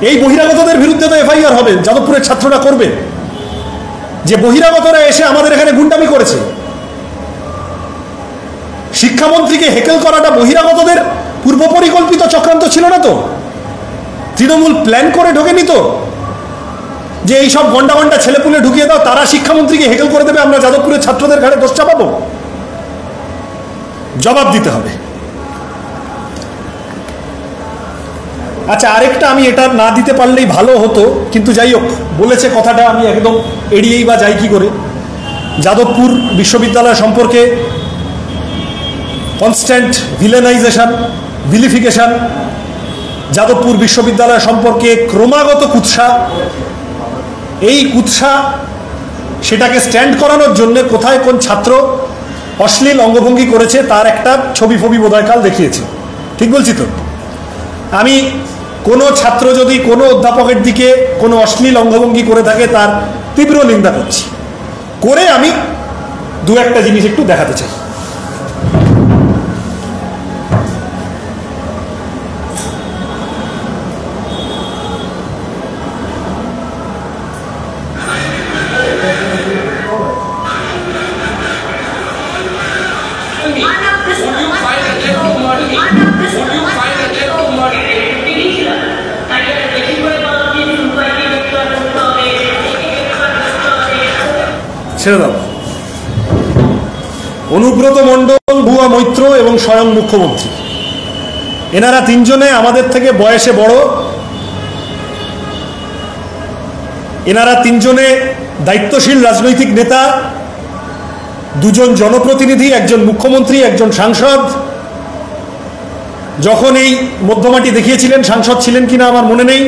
এই বহিরাগতদের বিরুদ্ধে তো এফআইআর হবে, যাদবপুরের ছাত্ররা করবে যে বহিরাগতরা এসে আমাদের এখানে গুন্ডামি করেছে। শিক্ষামন্ত্রীকে হেকেল করাটা বহিরাগতদের পূর্ব পরিকল্পিত চক্রান্ত ছিল না তো? তৃণমূল প্ল্যান করে ঢোকেনি তো যে এই সব গন্ডা গন্ডা ছেলেপুলে ঢুকিয়ে দাও, তারা শিক্ষামন্ত্রীকে হেকেল করে দেবে, আমরা যাদবপুরের ছাত্রদের ঘাড়ে দোষ চাপাবো? জবাব দিতে হবে। আচ্ছা, আরেকটা, আমি এটা না দিতে পারলেই ভালো হতো, কিন্তু যাই হোক, বলেছে কথাটা আমি একদম এড়িয়েই বা যাই কি করে। যাদবপুর বিশ্ববিদ্যালয় সম্পর্কে কনস্ট্যান্ট ভিলেনাইজেশন, ভিলিফিকেশন, যাদবপুর বিশ্ববিদ্যালয় সম্পর্কে ক্রমাগত কুৎসা, এই কুৎসা সেটাকে স্ট্যান্ড করানোর জন্য কোথায় কোন ছাত্র অশ্লীল অঙ্গভঙ্গি করেছে তার একটা ছবি ফবি বোধহয় কাল দেখিয়েছে, ঠিক বলছি তো? আমি কোনো ছাত্র যদি কোনো অধ্যাপকের দিকে কোনো অশ্লীল অঙ্গভঙ্গি করে থাকে তার তীব্র নিন্দা করছি, করে আমি 2-1টা জিনিস একটু দেখাতে চাই। ছেড়ে দাও। অনুব্রত মণ্ডল, ভুয়া মৈত্র এবং স্বয়ং মুখ্যমন্ত্রী, এনারা তিনজনে আমাদের থেকে বয়সে বড়। এনারা তিনজনে দায়িত্বশীল রাজনৈতিক নেতা, দুজন জনপ্রতিনিধি, একজন মুখ্যমন্ত্রী, একজন সাংসদ। যখন এই মধ্যমাটি দেখিয়েছিলেন, সাংসদ ছিলেন কিনা আমার মনে নেই,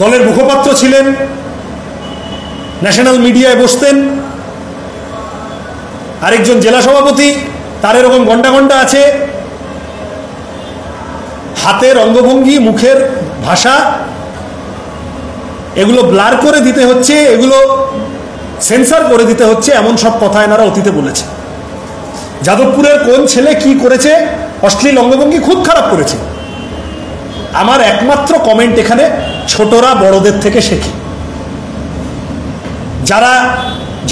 দলের মুখপাত্র ছিলেন, ন্যাশনাল মিডিয়ায় বসতেন। আরেকজন জেলা সভাপতি, তার এরকম গন্ডা গন্ডা আছে। হাতের অঙ্গভঙ্গি, মুখের ভাষা, এগুলো ব্লার করে দিতে হচ্ছে, এগুলো সেন্সর করে দিতে হচ্ছে, এমন সব কথা এনারা অতীতে বলেছে। যাদবপুরের কোন ছেলে কি করেছে, অশ্লীল অঙ্গভঙ্গি খুব খারাপ করেছে। আমার একমাত্র কমেন্ট এখানে, ছোটরা বড়দের থেকে শেখে। যারা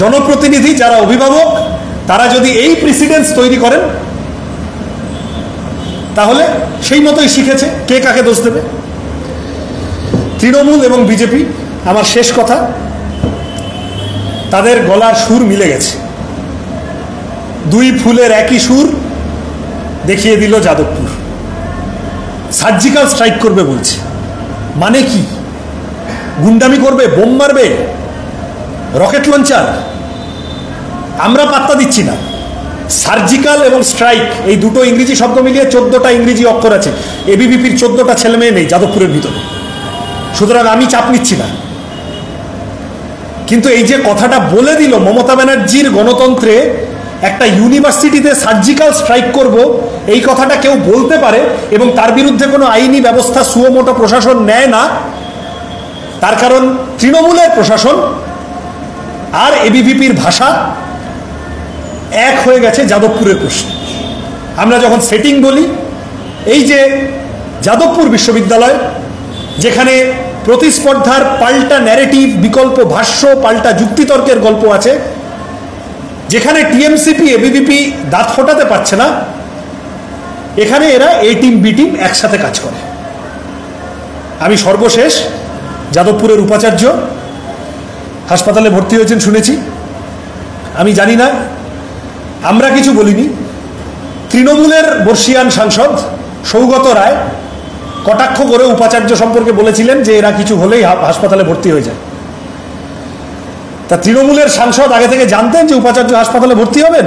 জনপ্রতিনিধি, যারা অভিভাবক, তারা যদি এই প্রেসিডেন্স তৈরি করেন তাহলে সেই মতোই শিখেছে, কে কাকে দোষ দেবে। তৃণমূল এবং বিজেপি, আমার শেষ কথা, তাদের গলার সুর মিলে গেছে। দুই ফুলের একই সুর দেখিয়ে দিল যাদবপুর। সার্জিক্যাল স্ট্রাইক করবে বলছে, মানে কি? গুন্ডামি করবে, বোম মারবে, রকেট লঞ্চার? আমরা পাত্তা দিচ্ছি না। সার্জিক্যাল এবং স্ট্রাইক, এই দুটো ইংরেজি শব্দ মিলিয়ে 14টা ইংরেজি অক্ষর আছে। এবিভিপির 14টা ছেলে মেয়ে নেই যাদবপুরের ভিতরে, সুতরাং আমি চাপ নিচ্ছি না। কিন্তু এই যে কথাটা বলে দিল, মমতা ব্যানার্জির গণতন্ত্রে একটা ইউনিভার্সিটিতে সার্জিক্যাল স্ট্রাইক করব, এই কথাটা কেউ বলতে পারে এবং তার বিরুদ্ধে কোনো আইনি ব্যবস্থা সুমোটো প্রশাসন নেয় না, তার কারণ তৃণমূলের প্রশাসন আর এবিভিপির ভাষা এক হয়ে গেছে যাদবপুরের প্রশ্নে। আমরা যখন সেটিং বলি, এই যে যাদবপুর বিশ্ববিদ্যালয়, যেখানে প্রতিস্পর্ধার পাল্টা ন্যারেটিভ, বিকল্প ভাষ্য, পাল্টা যুক্তিতর্কের গল্প আছে, যেখানে টিএমসিপি এবিভিপি দাঁত ফোটাতে পারছে না, এখানে এরা এ টিম বি টিম একসাথে কাজ করে। আমি সর্বশেষ, যাদবপুরের উপাচার্য হাসপাতালে ভর্তি হয়েছেন শুনেছি, আমি জানি না, আমরা কিছু বলিনি। তৃণমূলের বর্ষিয়ান সাংসদ সৌগত রায় কটাক্ষ করে উপাচার্য সম্পর্কে বলেছিলেন যে এরা কিছু হলেই হাসপাতালে ভর্তি হয়ে যায়। তা তৃণমূলের সাংসদ আগে থেকে জানতেন যে উপাচার্য হাসপাতালে ভর্তি হবেন,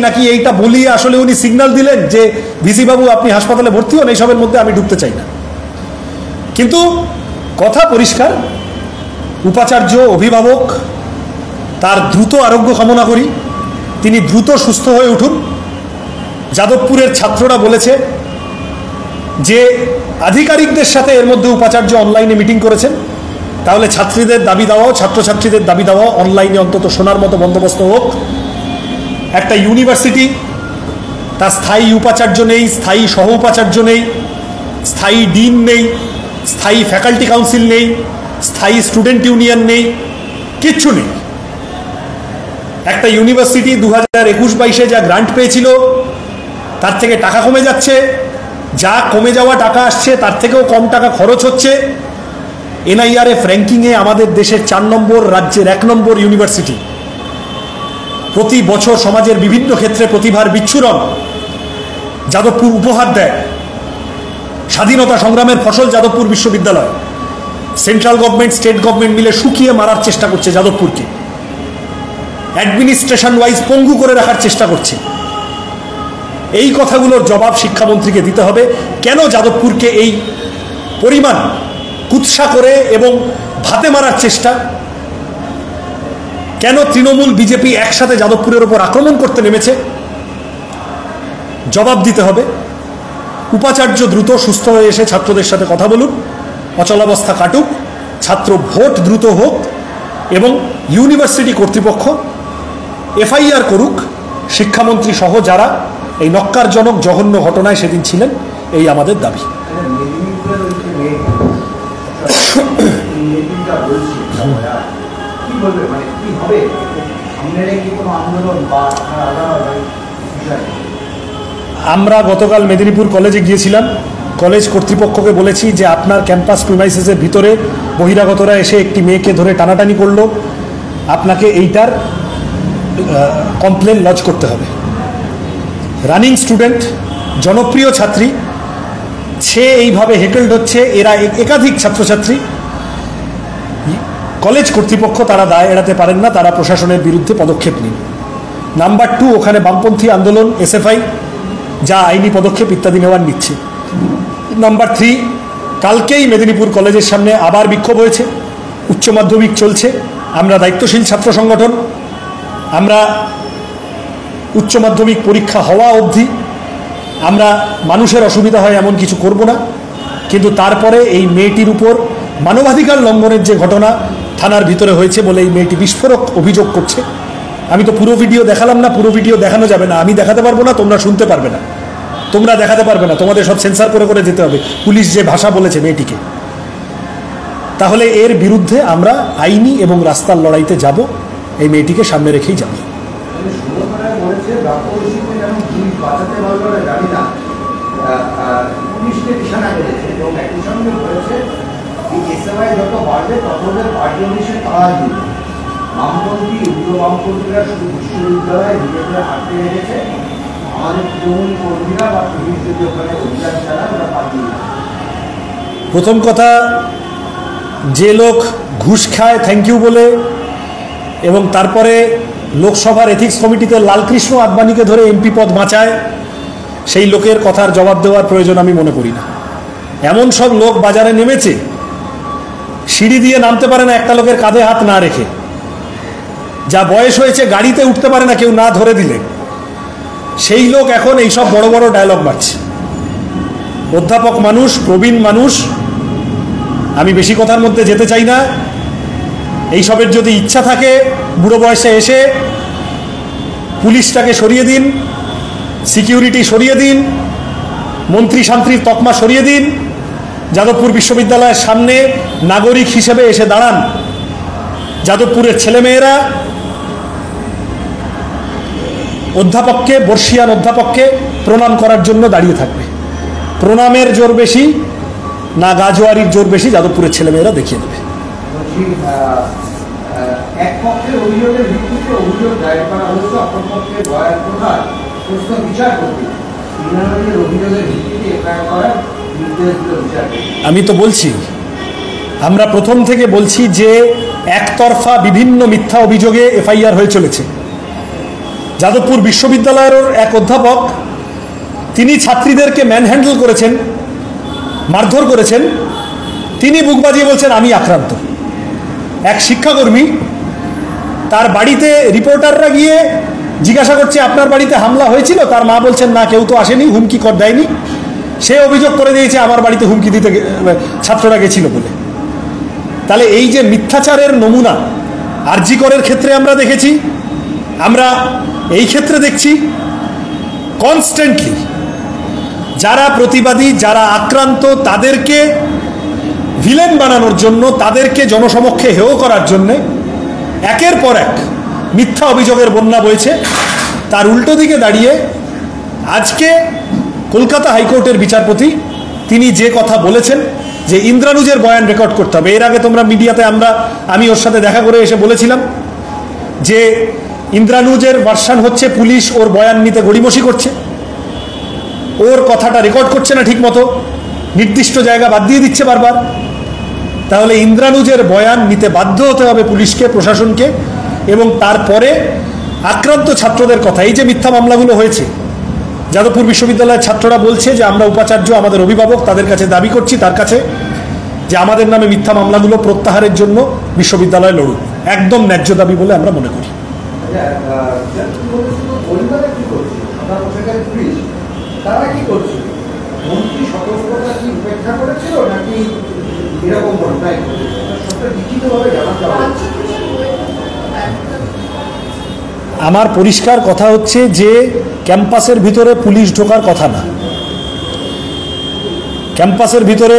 নাকি এইটা বলিয়ে আসলে উনি সিগন্যাল দিলেন যে ভিসি বাবু আপনি হাসপাতালে ভর্তি হন, এইসবের মধ্যে আমি ঢুকতে চাই না। কিন্তু কথা পরিষ্কার, উপাচার্য অভিভাবক, তার দ্রুত আরোগ্য কামনা করি, তিনি দ্রুত সুস্থ হয়ে উঠুন। যাদবপুরের ছাত্ররা বলেছে যে আধিকারিকদের সাথে এর মধ্যে উপাচার্য অনলাইনে মিটিং করেছেন, তাহলে ছাত্রীদের দাবি দেওয়াও, ছাত্রছাত্রীদের দাবি দেওয়াও অনলাইনে অন্তত শোনার মতো বন্দোবস্ত হোক। একটা ইউনিভার্সিটি, তার স্থায়ী উপাচার্য নেই, স্থায়ী সহ উপাচার্য নেই, স্থায়ী ডিন নেই, স্থায়ী ফ্যাকাল্টি কাউন্সিল নেই, স্থায়ী স্টুডেন্ট ইউনিয়ন নেই, কিচ্ছু নেই। একটা ইউনিভার্সিটি 2021-22 যা গ্রান্ট পেয়েছিল তার থেকে টাকা কমে যাচ্ছে, যা কমে যাওয়া টাকা আসছে তার থেকেও কম টাকা খরচ হচ্ছে। এনআইআরএফ র্যাঙ্কিংয়ে আমাদের দেশের 4 নম্বর, রাজ্যের 1 নম্বর ইউনিভার্সিটি। প্রতি বছর সমাজের বিভিন্ন ক্ষেত্রে প্রতিভার বিচ্ছুরণ যাদবপুর উপহার দেয়। স্বাধীনতা সংগ্রামের ফসল যাদবপুর বিশ্ববিদ্যালয়। সেন্ট্রাল গভর্নমেন্ট, স্টেট গভর্নমেন্ট মিলে শুকিয়ে মারার চেষ্টা করছে যাদবপুরকে, অ্যাডমিনিস্ট্রেশন ওয়াইজ পঙ্গু করে রাখার চেষ্টা করছে। এই কথাগুলোর জবাব শিক্ষামন্ত্রীকে দিতে হবে। কেন যাদবপুরকে এই পরিমাণ কুৎসা করে এবং ভাতে মারার চেষ্টা? কেন তৃণমূল বিজেপি একসাথে যাদবপুরের উপর আক্রমণ করতে নেমেছে? জবাব দিতে হবে। উপাচার্য দ্রুত সুস্থ হয়ে এসে ছাত্রদের সাথে কথা বলুন, অচলাবস্থা কাটুক, ছাত্র ভোট দ্রুত হোক এবং ইউনিভার্সিটি কর্তৃপক্ষ এফআইআর করুক শিক্ষামন্ত্রী সহ যারা এই নক্কারজনক জঘন্য ঘটনায় সেদিন ছিলেন। এই আমাদের দাবি। আমরা গতকাল মেদিনীপুর কলেজে গিয়েছিলাম। কলেজ কর্তৃপক্ষকে বলেছি যে আপনার ক্যাম্পাস প্রিমাইসেসের ভিতরে বহিরাগতরা এসে একটি মেয়েকে ধরে টানাটানি করলো, আপনাকে এইটার কমপ্লেন লজ করতে হবে। রানিং স্টুডেন্ট, জনপ্রিয় ছাত্রী, সে এইভাবে হেকেলড হচ্ছে, এরা একাধিক ছাত্রছাত্রী, কলেজ কর্তৃপক্ষ তারা দায় এড়াতে পারেন না, তারা প্রশাসনের বিরুদ্ধে পদক্ষেপ নিন। নাম্বার 2, ওখানে বামপন্থী আন্দোলন, এসএফআই যা আইনি পদক্ষেপ ইত্যাদি নেওয়ার নিচ্ছে। নাম্বার 3, কালকেই মেদিনীপুর কলেজের সামনে আবার বিক্ষোভ হয়েছে, উচ্চ মাধ্যমিক চলছে, আমরা দায়িত্বশীল ছাত্র সংগঠন, আমরা উচ্চ মাধ্যমিক পরীক্ষা হওয়া অবধি আমরা মানুষের অসুবিধা হয় এমন কিছু করব না। কিন্তু তারপরে এই মেয়েটির উপর মানবাধিকার লঙ্ঘনের যে ঘটনা থানার ভিতরে হয়েছে বলে এই মেয়েটি বিস্ফোরক অভিযোগ করছে। আমি তো পুরো ভিডিও দেখালাম না, পুরো ভিডিও দেখানো যাবে না, আমি দেখাতে পারবো না, তোমরা শুনতে পারবে না, তোমরা দেখাতে পারবে না, তোমাদের সব সেন্সার করে করে যেতে হবে পুলিশ যে ভাষা বলেছে মেয়েটিকে। তাহলে এর বিরুদ্ধে আমরা আইনি এবং রাস্তার লড়াইতে যাব, এই মেয়েটিকে সামনে রেখেই যাব। বামপন্থী উগ্র বামপন্থীরা শুধু বিশ্ববিদ্যালয়ে নিজেদের হাতে রেখেছে, আমাদের তৃণমূল কর্মীরা বা পুলিশ যদি ওখানে অভিযান চালায় ওরা পাঠিয়ে। প্রথম কথা, যে লোক ঘুষ খায় থ্যাংক ইউ বলে এবং তারপরে লোকসভার এথিক্স কমিটিতে লালকৃষ্ণ আদবানিকে ধরে এমপি পদ বাঁচায়, সেই লোকের কথার জবাব দেওয়ার প্রয়োজন আমি মনে করি না। এমন সব লোক বাজারে নেমেছে, সিঁড়ি দিয়ে নামতে পারে না একটা লোকের কাঁধে হাত না রেখে, যা বয়স হয়েছে গাড়িতে উঠতে পারে না কেউ না ধরে দিলে, সেই লোক এখন এইসব বড় বড় ডায়লগ মারছে। অধ্যাপক মানুষ, প্রবীণ মানুষ, আমি বেশি কথার মধ্যে যেতে চাই না। এইসবের যদি ইচ্ছা থাকে বুড়ো বয়সে এসে পুলিশটাকে সরিয়ে দিন, সিকিউরিটি সরিয়ে দিন, মন্ত্রী শান্তির তকমা সরিয়ে দিন, যাদবপুর বিশ্ববিদ্যালয়ের সামনে নাগরিক হিসেবে এসে দাঁড়ান। যাদবপুরের ছেলেমেয়েরা অধ্যাপককে, বর্ষিয়ান অধ্যাপককে প্রণাম করার জন্য দাঁড়িয়ে থাকবে। প্রণামের জোর বেশি না গাজোয়ারির জোর বেশি, যাদবপুরের ছেলেমেয়েরা দেখিয়ে দেবে। এক পক্ষের অভিযোগের ভিত্তিতে অভিযোগ দায়ের করা হয়েছে, অপর পক্ষের বয়ান প্রধান প্রশ্ন বিচার করবে অভিযোগের ভিত্তিতে এফআইআর করার নির্দেশ দিল বিচারপতি। আমি তো বলছি, আমরা প্রথম থেকে বলছি যে একতরফা বিভিন্ন মিথ্যা অভিযোগে এফআইআর হয়ে চলেছে। যাদবপুর বিশ্ববিদ্যালয়ের এক অধ্যাপক, তিনি ছাত্রীদেরকে ম্যানহ্যান্ডেল করেছেন, মারধর করেছেন, তিনি বুক বাজিয়ে বলছেন আমি আক্রান্ত। এক শিক্ষাকর্মী, তার বাড়িতে রিপোর্টাররা গিয়ে জিজ্ঞাসা করছে আপনার বাড়িতে হামলা হয়েছিল, তার মা বলছেন না কেউ তো আসেনি, হুমকি কর দেয়নি। সে অভিযোগ করে দিয়েছে আমার বাড়িতে হুমকি দিতে ছাত্ররা গেছিল বলে। তাহলে এই যে মিথ্যাচারের নমুনা আরজি করের ক্ষেত্রে আমরা দেখেছি, আমরা এই ক্ষেত্রে দেখছি কনস্ট্যান্টলি যারা প্রতিবাদী, যারা আক্রান্ত, তাদেরকে ভিলেন বানানোর জন্য, তাদেরকে জনসমক্ষে হেয় করার জন্য একের পর এক মিথ্যা অভিযোগের বন্যা বইছে। তার উল্টো দিকে দাঁড়িয়ে আজকে কলকাতা হাইকোর্টের বিচারপতি তিনি যে কথা বলেছেন যে ইন্দ্রানুজের বয়ান রেকর্ড করতে হবে। এর আগে তোমরা মিডিয়াতে আমি ওর সাথে দেখা করে এসে বলেছিলাম যে ইন্দ্রানুজের ভার্সন হচ্ছে পুলিশ ওর বয়ান নিতে গড়িমসি করছে, ওর কথাটা রেকর্ড করছে না ঠিক মতো, নির্দিষ্ট জায়গা বাদ দিয়ে দিচ্ছে বারবার। তাহলে ইন্দ্রানুজের বয়ান নিতে বাধ্য হতে হবে পুলিশকে, প্রশাসনকে, এবং তারপরে আক্রান্ত ছাত্রদের কথা। এই যে মিথ্যা মামলাগুলো হয়েছে, যাদবপুর বিশ্ববিদ্যালয়ের ছাত্ররা বলছে যে আমরা উপাচার্য, আমাদের অভিভাবক, তাদের কাছে দাবি করছি, তার কাছে, যে আমাদের নামে মিথ্যা মামলাগুলো প্রত্যাহারের জন্য বিশ্ববিদ্যালয় লড়ুক। একদম ন্যায্য দাবি বলে আমরা মনে করি। তারা কি করছে? মন্ত্রী সতর্কতা কি উপেক্ষা করেছিল নাকি এরকম ঘটনায় লিখিতভাবে জানাতে হবে? আমার পরিষ্কার কথা হচ্ছে যে ক্যাম্পাসের ভিতরে পুলিশ ঢোকার কথা না। ক্যাম্পাসের ভিতরে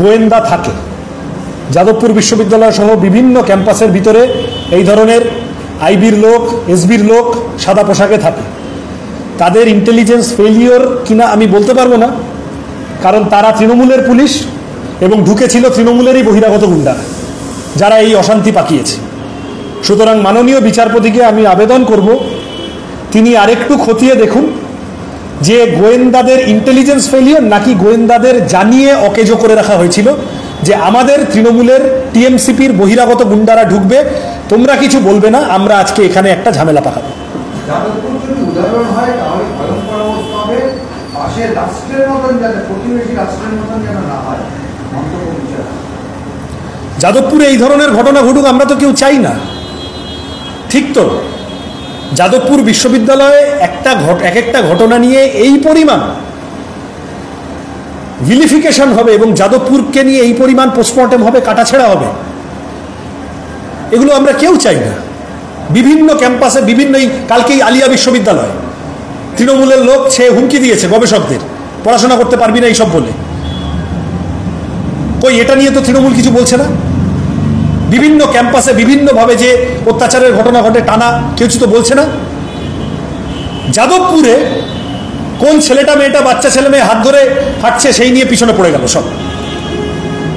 গোয়েন্দা থাকে। যাদবপুর বিশ্ববিদ্যালয় সহ বিভিন্ন ক্যাম্পাসের ভিতরে এই ধরনের আইবির লোক, এসবির লোক সাদা পোশাকে থাকে। তাদের ইন্টেলিজেন্স ফেলিওর কিনা আমি বলতে পারবো না, কারণ তারা তৃণমূলের পুলিশ এবং ঢুকেছিল তৃণমূলেরই বহিরাগত গুন্ডারা, যারা এই অশান্তি পাকিয়েছে। সুতরাং মাননীয় বিচারপতিকে আমি আবেদন করব, তিনি আরেকটু খতিয়ে দেখুন যে গোয়েন্দাদের ইন্টেলিজেন্স ফেলিয়ার নাকি গোয়েন্দাদের জানিয়ে অকেজো করে রাখা হয়েছিল যে আমাদের তৃণমূলের টিএমসিপির বহিরাগত গুন্ডারা ঢুকবে, তোমরা কিছু বলবে না, আমরা আজকে এখানে একটা ঝামেলা পাকাবো। যাদবপুর যদি উদাহরণ হয় তাহলে ভয়ঙ্কর অবস্থা হবে, পাশের রাষ্ট্রের মতন যাতে প্রতিবেশী রাষ্ট্রের মতন যেন না হয়, মন্তব্য বিচার। যাদবপুরে এই ধরনের ঘটনা ঘটুক আমরা তো কেউ চাই না, ঠিক তো? যাদবপুর বিশ্ববিদ্যালয়ে এক একটা ঘটনা নিয়ে এই পরিমাণ ভিলিফিকেশন হবে এবং যাদবপুরকে নিয়ে এই পরিমাণ পোস্টমর্টেম হবে, কাটাছেড়া হবে, এগুলো আমরা কেউ চাই না। বিভিন্ন ক্যাম্পাসে কালকেই আলিয়া বিশ্ববিদ্যালয় তৃণমূলের লোক সে হুমকি দিয়েছে গবেষকদের, পড়াশোনা করতে পারবি না এইসব বলে। কই এটা নিয়ে তো তৃণমূল কিছু বলছে না। বিভিন্ন ক্যাম্পাসে বিভিন্নভাবে যে অত্যাচারের ঘটনা ঘটে টানা, কেউ কিছু তো বলছে না। যাদবপুরে কোন ছেলেটা মেয়েটা বাচ্চা ছেলে মেয়ে হাত ধরে হাঁটছে সেই নিয়ে পিছনে পড়ে গেল সব।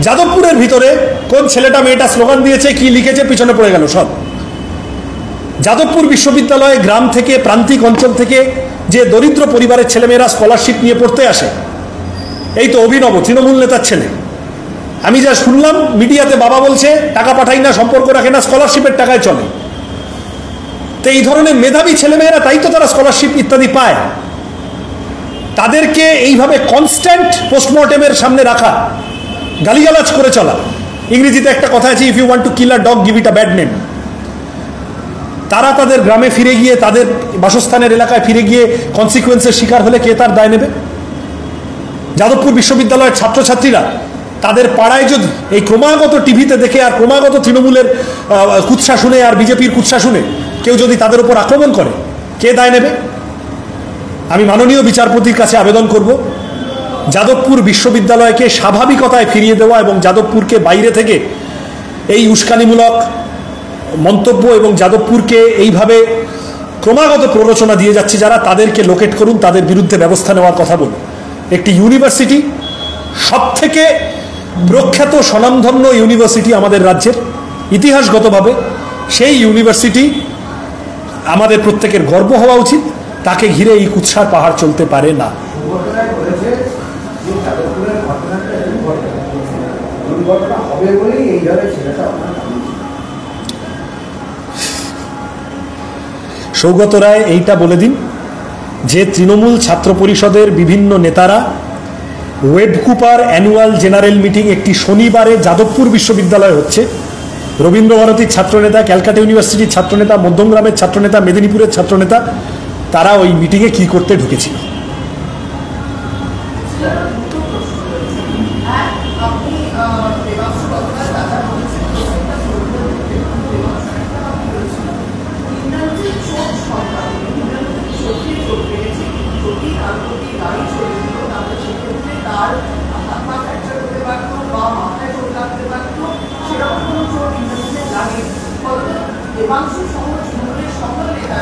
যাদবপুরের ভিতরে কোন ছেলেটা মেয়েটা স্লোগান দিয়েছে, কি লিখেছে, পিছনে পড়ে গেল সব। যাদবপুর বিশ্ববিদ্যালয়ে গ্রাম থেকে প্রান্তিক অঞ্চল থেকে যে দরিদ্র পরিবারের ছেলেমেয়েরা স্কলারশিপ নিয়ে পড়তে আসে, এই তো অভিনব তৃণমূল নেতার ছেলে। আমি যা শুনলাম মিডিয়াতে, বাবা বলছে টাকা পাঠাই না, সম্পর্ক রাখে না, স্কলারশিপের টাকায় চলে। তো এই ধরনের মেধাবী ছেলেমেয়েরা, তাই তো তারা স্কলারশিপ ইত্যাদি পায়, তাদেরকে এইভাবে কনস্ট্যান্ট পোস্টমর্টেমের সামনে রাখা, গালিগালাজ করে চলা। ইংরেজিতে একটা কথা আছে, if you want to kill a dog give it a bad name. তারা তাদের গ্রামে ফিরে গিয়ে, তাদের বাসস্থানের এলাকায় ফিরে গিয়ে কনসিকুয়েন্সের শিকার হলে কে তার দায় নেবে? যাদবপুর বিশ্ববিদ্যালয়ের ছাত্রছাত্রীরা তাদের পাড়ায় যদি এই ক্রমাগত টিভিতে দেখে আর ক্রমাগত তৃণমূলের কুৎসা শুনে আর বিজেপির কুৎসা শুনে কেউ যদি তাদের উপর আক্রমণ করে, কে দায় নেবে? আমি মাননীয় বিচারপতির কাছে আবেদন করব, যাদবপুর বিশ্ববিদ্যালয়কে স্বাভাবিকতায় ফিরিয়ে দেওয়া এবং যাদবপুরকে বাইরে থেকে এই উস্কানিমূলক মন্তব্য এবং যাদবপুরকে এইভাবে ক্রমাগত প্ররোচনা দিয়ে যাচ্ছে যারা, তাদেরকে লোকেট করুন, তাদের বিরুদ্ধে ব্যবস্থা নেওয়ার কথা বলুন। একটি ইউনিভার্সিটি, সবথেকে প্রখ্যাত স্বনামধন্য ইউনিভার্সিটি আমাদের রাজ্যের ইতিহাসগতভাবে, সেই ইউনিভার্সিটি আমাদের প্রত্যেকের গর্ব হওয়া উচিত। তাকে ঘিরে এই কুৎসার পাহাড় চলতে পারে না। সৌগত রায় এইটা বলে দিন যে তৃণমূল ছাত্র পরিষদের বিভিন্ন নেতারা web Cooper annual general meeting একটি শনিবারে যাদবপুর বিশ্ববিদ্যালয়ে হচ্ছে, রবীন্দ্রভারতীর ছাত্রনেতা, ক্যালকাটা ইউনিভার্সিটির ছাত্রনেতা, মধ্যমগ্রামের ছাত্রনেতা, মেদিনীপুরের ছাত্রনেতা, তারা ওই মিটিংয়ে কি করতে ঢুকেছিল।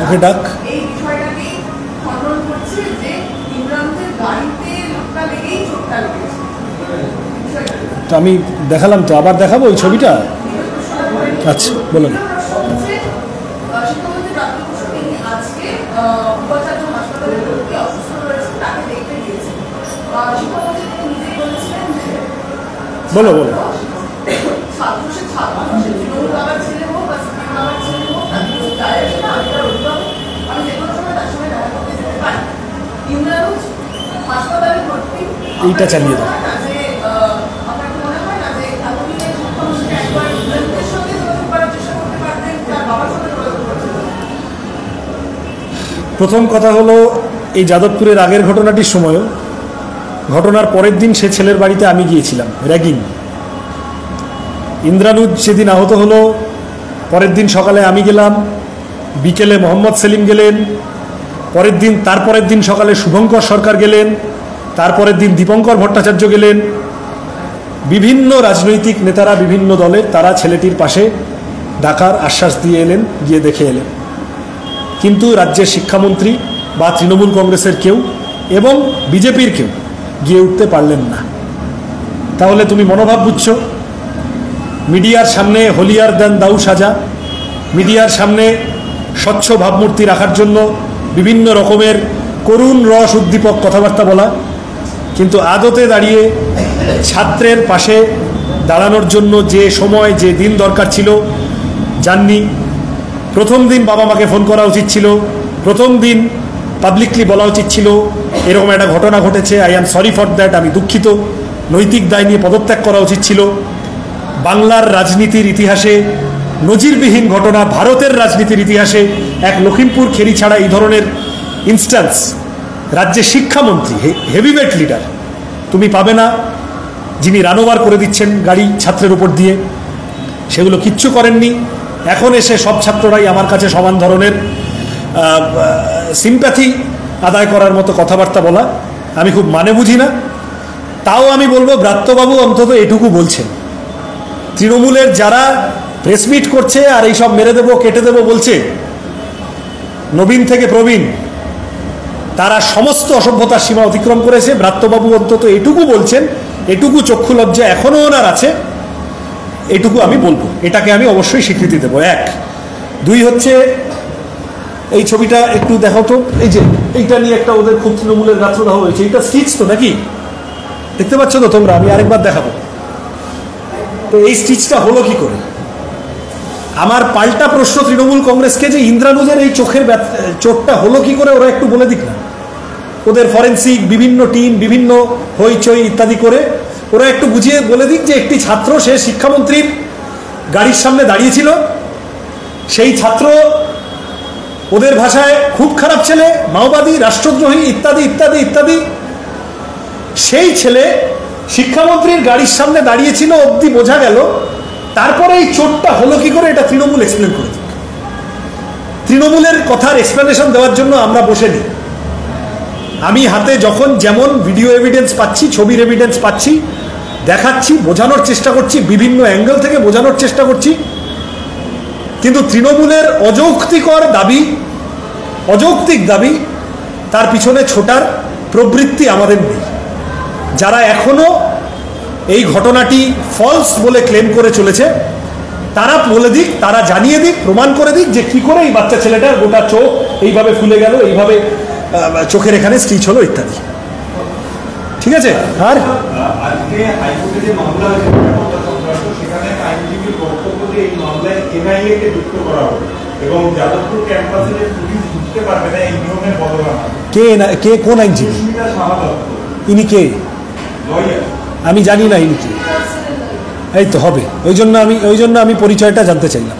ওকে ডাক। তো আমি দেখালাম, তো আবার দেখাবো ওই ছবিটা। আচ্ছা বলুন। বলো বলো। এইটা চালিয়ে দাও। প্রথম কথা হলো, এই যাদবপুরের আগের ঘটনাটির সময়ও, ঘটনার পরের দিন সে ছেলের বাড়িতে আমি গিয়েছিলাম, র্যাগিং। ইন্দ্রানুজ সেদিন আহত হলো, পরের দিন সকালে আমি গেলাম, বিকেলে মোহাম্মদ সেলিম গেলেন, তারপরের দিন সকালে শুভঙ্কর সরকার গেলেন, তারপরের দিন দীপঙ্কর ভট্টাচার্য গেলেন। বিভিন্ন রাজনৈতিক নেতারা, বিভিন্ন দলের, তারা ছেলেটির পাশে ডাকার আশ্বাস দিয়ে এলেন, গিয়ে দেখে এলেন। কিন্তু রাজ্যের শিক্ষামন্ত্রী বা তৃণমূল কংগ্রেসের কেউ এবং বিজেপির কেউ গিয়ে উঠতে পারলেন না। তাহলে তুমি মনোভাব বুঝছো, মিডিয়ার সামনে হলিয়ার দেন দাউ সাজা, মিডিয়ার সামনে স্বচ্ছ ভাবমূর্তি রাখার জন্য বিভিন্ন রকমের করুণ রস উদ্দীপক কথাবার্তা বলা, কিন্তু আদতে দাঁড়িয়ে ছাত্রের পাশে দাঁড়ানোর জন্য যে সময় যে দিন দরকার ছিল জাননি। প্রথম দিন বাবা মাকে ফোন করা উচিত ছিল, প্রথম দিন পাবলিকলি বলা উচিত ছিল এরকম একটা ঘটনা ঘটেছে, I am sorry for that, আমি দুঃখিত, নৈতিক দায় নিয়ে পদত্যাগ করা উচিত ছিল। বাংলার রাজনীতির ইতিহাসে নজিরবিহীন ঘটনা, ভারতের রাজনীতির ইতিহাসে এক লখিমপুর খেরি ছাড়া এই ধরনের ইনস্ট্যান্স রাজ্যের শিক্ষামন্ত্রী, হেভিওয়েট লিডার তুমি পাবে না, যিনি রানোভার করে দিচ্ছেন গাড়ি ছাত্রের উপর দিয়ে, সেগুলো কিচ্ছু করেননি। এখন এসে সব ছাত্ররাই আমার কাছে সমান ধরনের সিম্প্যাথি আদায় করার মতো কথাবার্তা বলা আমি খুব মানে বুঝি না। তাও আমি বলবো ব্রাত্যবাবু অন্তত এটুকু বলছেন, তৃণমূলের যারা প্রেসমিট করছে আর এইসব মেরে দেবো কেটে দেবো বলছে, নবীন থেকে প্রবীণ, তারা সমস্ত অসভ্যতার সীমা অতিক্রম করেছে। ব্রাত্যবাবু অন্তত এটুকু বলছেন, এটুকু চক্ষু লজ্জা এখনও ওনার আছে, এটুকু আমি বলবো, এটাকে আমি অবশ্যই স্বীকৃতি দেবো। এক, দুই হচ্ছে এই ছবিটা একটু দেখাও তো, এই যে এইটা নিয়ে একটা ওদের খুব তৃণমূলের গাত্রদাহ হয়েছে, এইটা স্টিচ তো নাকি দেখতে পাচ্ছ তো তোমরা, আমি আরেকবার দেখাবো। তো এই স্টিচটা হলো কি করে? আমার পাল্টা প্রশ্ন তৃণমূল কংগ্রেসকে, যে ইন্দ্রানুজের এই চোখের চোটটা হলো কি করে ওরা একটু বলে দিক না। ওদের ফরেন্সিক বিভিন্ন টিম, বিভিন্ন হইচই ইত্যাদি করে ওরা একটু বুঝিয়ে বলে দিক যে একটি ছাত্র সে শিক্ষামন্ত্রীর গাড়ির সামনে দাঁড়িয়েছিল, সেই ছাত্র ওদের ভাষায় খুব খারাপ ছেলে, মাওবাদী, রাষ্ট্রদ্রোহী ইত্যাদি ইত্যাদি ইত্যাদি। সেই ছেলে শিক্ষামন্ত্রীর গাড়ির সামনে দাঁড়িয়েছিল অবধি বোঝা গেল, তারপরে এই চোটটা হলো কি করে এটা তৃণমূল এক্সপ্লেন করে দিক। তৃণমূলের কথার এক্সপ্লেনেশন দেওয়ার জন্য আমরা বসে নিই। আমি হাতে যখন যেমন ভিডিও এভিডেন্স পাচ্ছি, ছবির এভিডেন্স পাচ্ছি, দেখাচ্ছি, বোঝানোর চেষ্টা করছি, বিভিন্ন অ্যাঙ্গেল থেকে বোঝানোর চেষ্টা করছি, কিন্তু তৃণমূলের অযৌক্তিক দাবি তার পিছনে ছোটার প্রবৃত্তি আমাদের নেই। যারা এখনো এই ঘটনাটি ফলস বলে ক্লেম করে চলেছে, তারা বলে দিক, তারা জানিয়ে দিক, প্রমাণ করে দিক যে কি করে এই বাচ্চা ছেলেটার গোটা চোখ এইভাবে ফুলে গেল, এইভাবে চোখের এখানে স্টিচ হলো ইত্যাদি। ঠিক আছে? আর আজকে হাইকোর্টে যে মামলা হয়েছে সেখানে আইনজীবীর বক্তব্য যে এই মামলায় এনআইএ কে যুক্ত করা হবে এবং যাদবপুর ক্যাম্পাসে যে পুলিশ ঢুকতে পারবে না এই নিয়মের বদলানো। কে কোন আইনজীবী? ইনি কে? আমি জানি না ইনি কে। এই তো হবে, ওই জন্য আমি পরিচয়টা জানতে চাইলাম।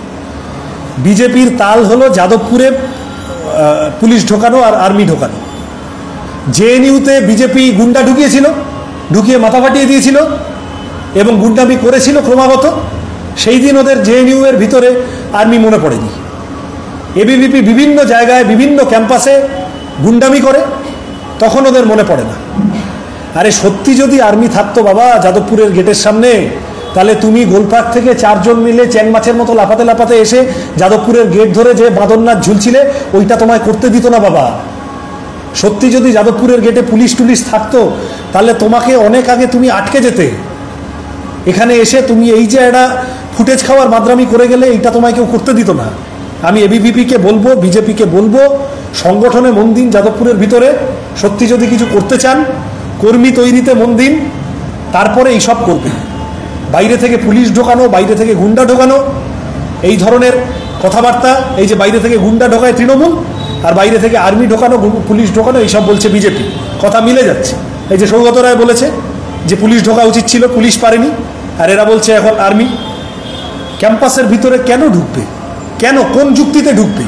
বিজেপির তাল হলো যাদবপুরে পুলিশ ঢোকানো আর আর্মি ঢোকানো। জেএনইউতে বিজেপি গুন্ডা ঢুকিয়ে মাথা ফাটিয়ে দিয়েছিল এবং গুন্ডামি করেছিল ক্রমাগত। সেই দিন ওদের জেএনইউ এর ভিতরে আর্মি মনে পড়েনি। এবিভিপি বিভিন্ন জায়গায় বিভিন্ন ক্যাম্পাসে গুন্ডামি করে, তখন ওদের মনে পড়ে না। আরে সত্যি যদি আর্মি থাকতো বাবা যাদবপুরের গেটের সামনে, তাহলে তুমি গোলপার্ক থেকে 4 জন মিলে চ্যাং মাছের মতো লাফাতে লাফাতে এসে যাদবপুরের গেট ধরে যে বাঁদরনাথ ঝুলছিলে ওইটা তোমায় করতে দিত না বাবা। সত্যি যদি যাদবপুরের গেটে পুলিশ টুলিশ থাকতো, তাহলে তোমাকে অনেক আগে তুমি আটকে যেতে। এখানে এসে তুমি এই যে একটা ফুটেজ খাওয়ার মাদ্রামি করে গেলে, এইটা তোমায় কেউ করতে দিত না। আমি এবিভিপিকে বলবো, বিজেপিকে বলবো, সংগঠনে মন দিন যাদবপুরের ভিতরে। সত্যি যদি কিছু করতে চান, কর্মী তৈরিতে মন দিন, তারপরে এইসব করবে। বাইরে থেকে পুলিশ ঢোকানো, বাইরে থেকে গুন্ডা ঢোকানো, এই ধরনের কথাবার্তা, এই যে বাইরে থেকে গুন্ডা ঢোকায় তৃণমূল আর বাইরে থেকে আর্মি ঢোকানো, পুলিশ ঢোকানো, এইসব বলছে বিজেপি। কথা মিলে যাচ্ছে। এই যে সৌগত রায় বলেছে যে পুলিশ ঢোকা উচিত ছিল, পুলিশ পারেনি, আর এরা বলছে এখন আর্মি। ক্যাম্পাসের ভিতরে কেন ঢুকবে? কেন? কোন যুক্তিতে ঢুকবে?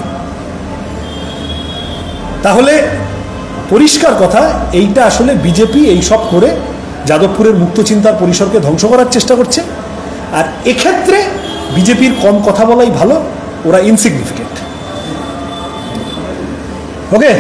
তাহলে পরিষ্কার কথা, এইটা আসলে বিজেপি এইসব করে যাদবপুরের মুক্তচিন্তার পরিসরকে ধ্বংস করার চেষ্টা করছে। আর এক্ষেত্রে বিজেপির কম কথা বলাই ভালো, ওরা ইনসিগনিফিকেন্ট। ওকে।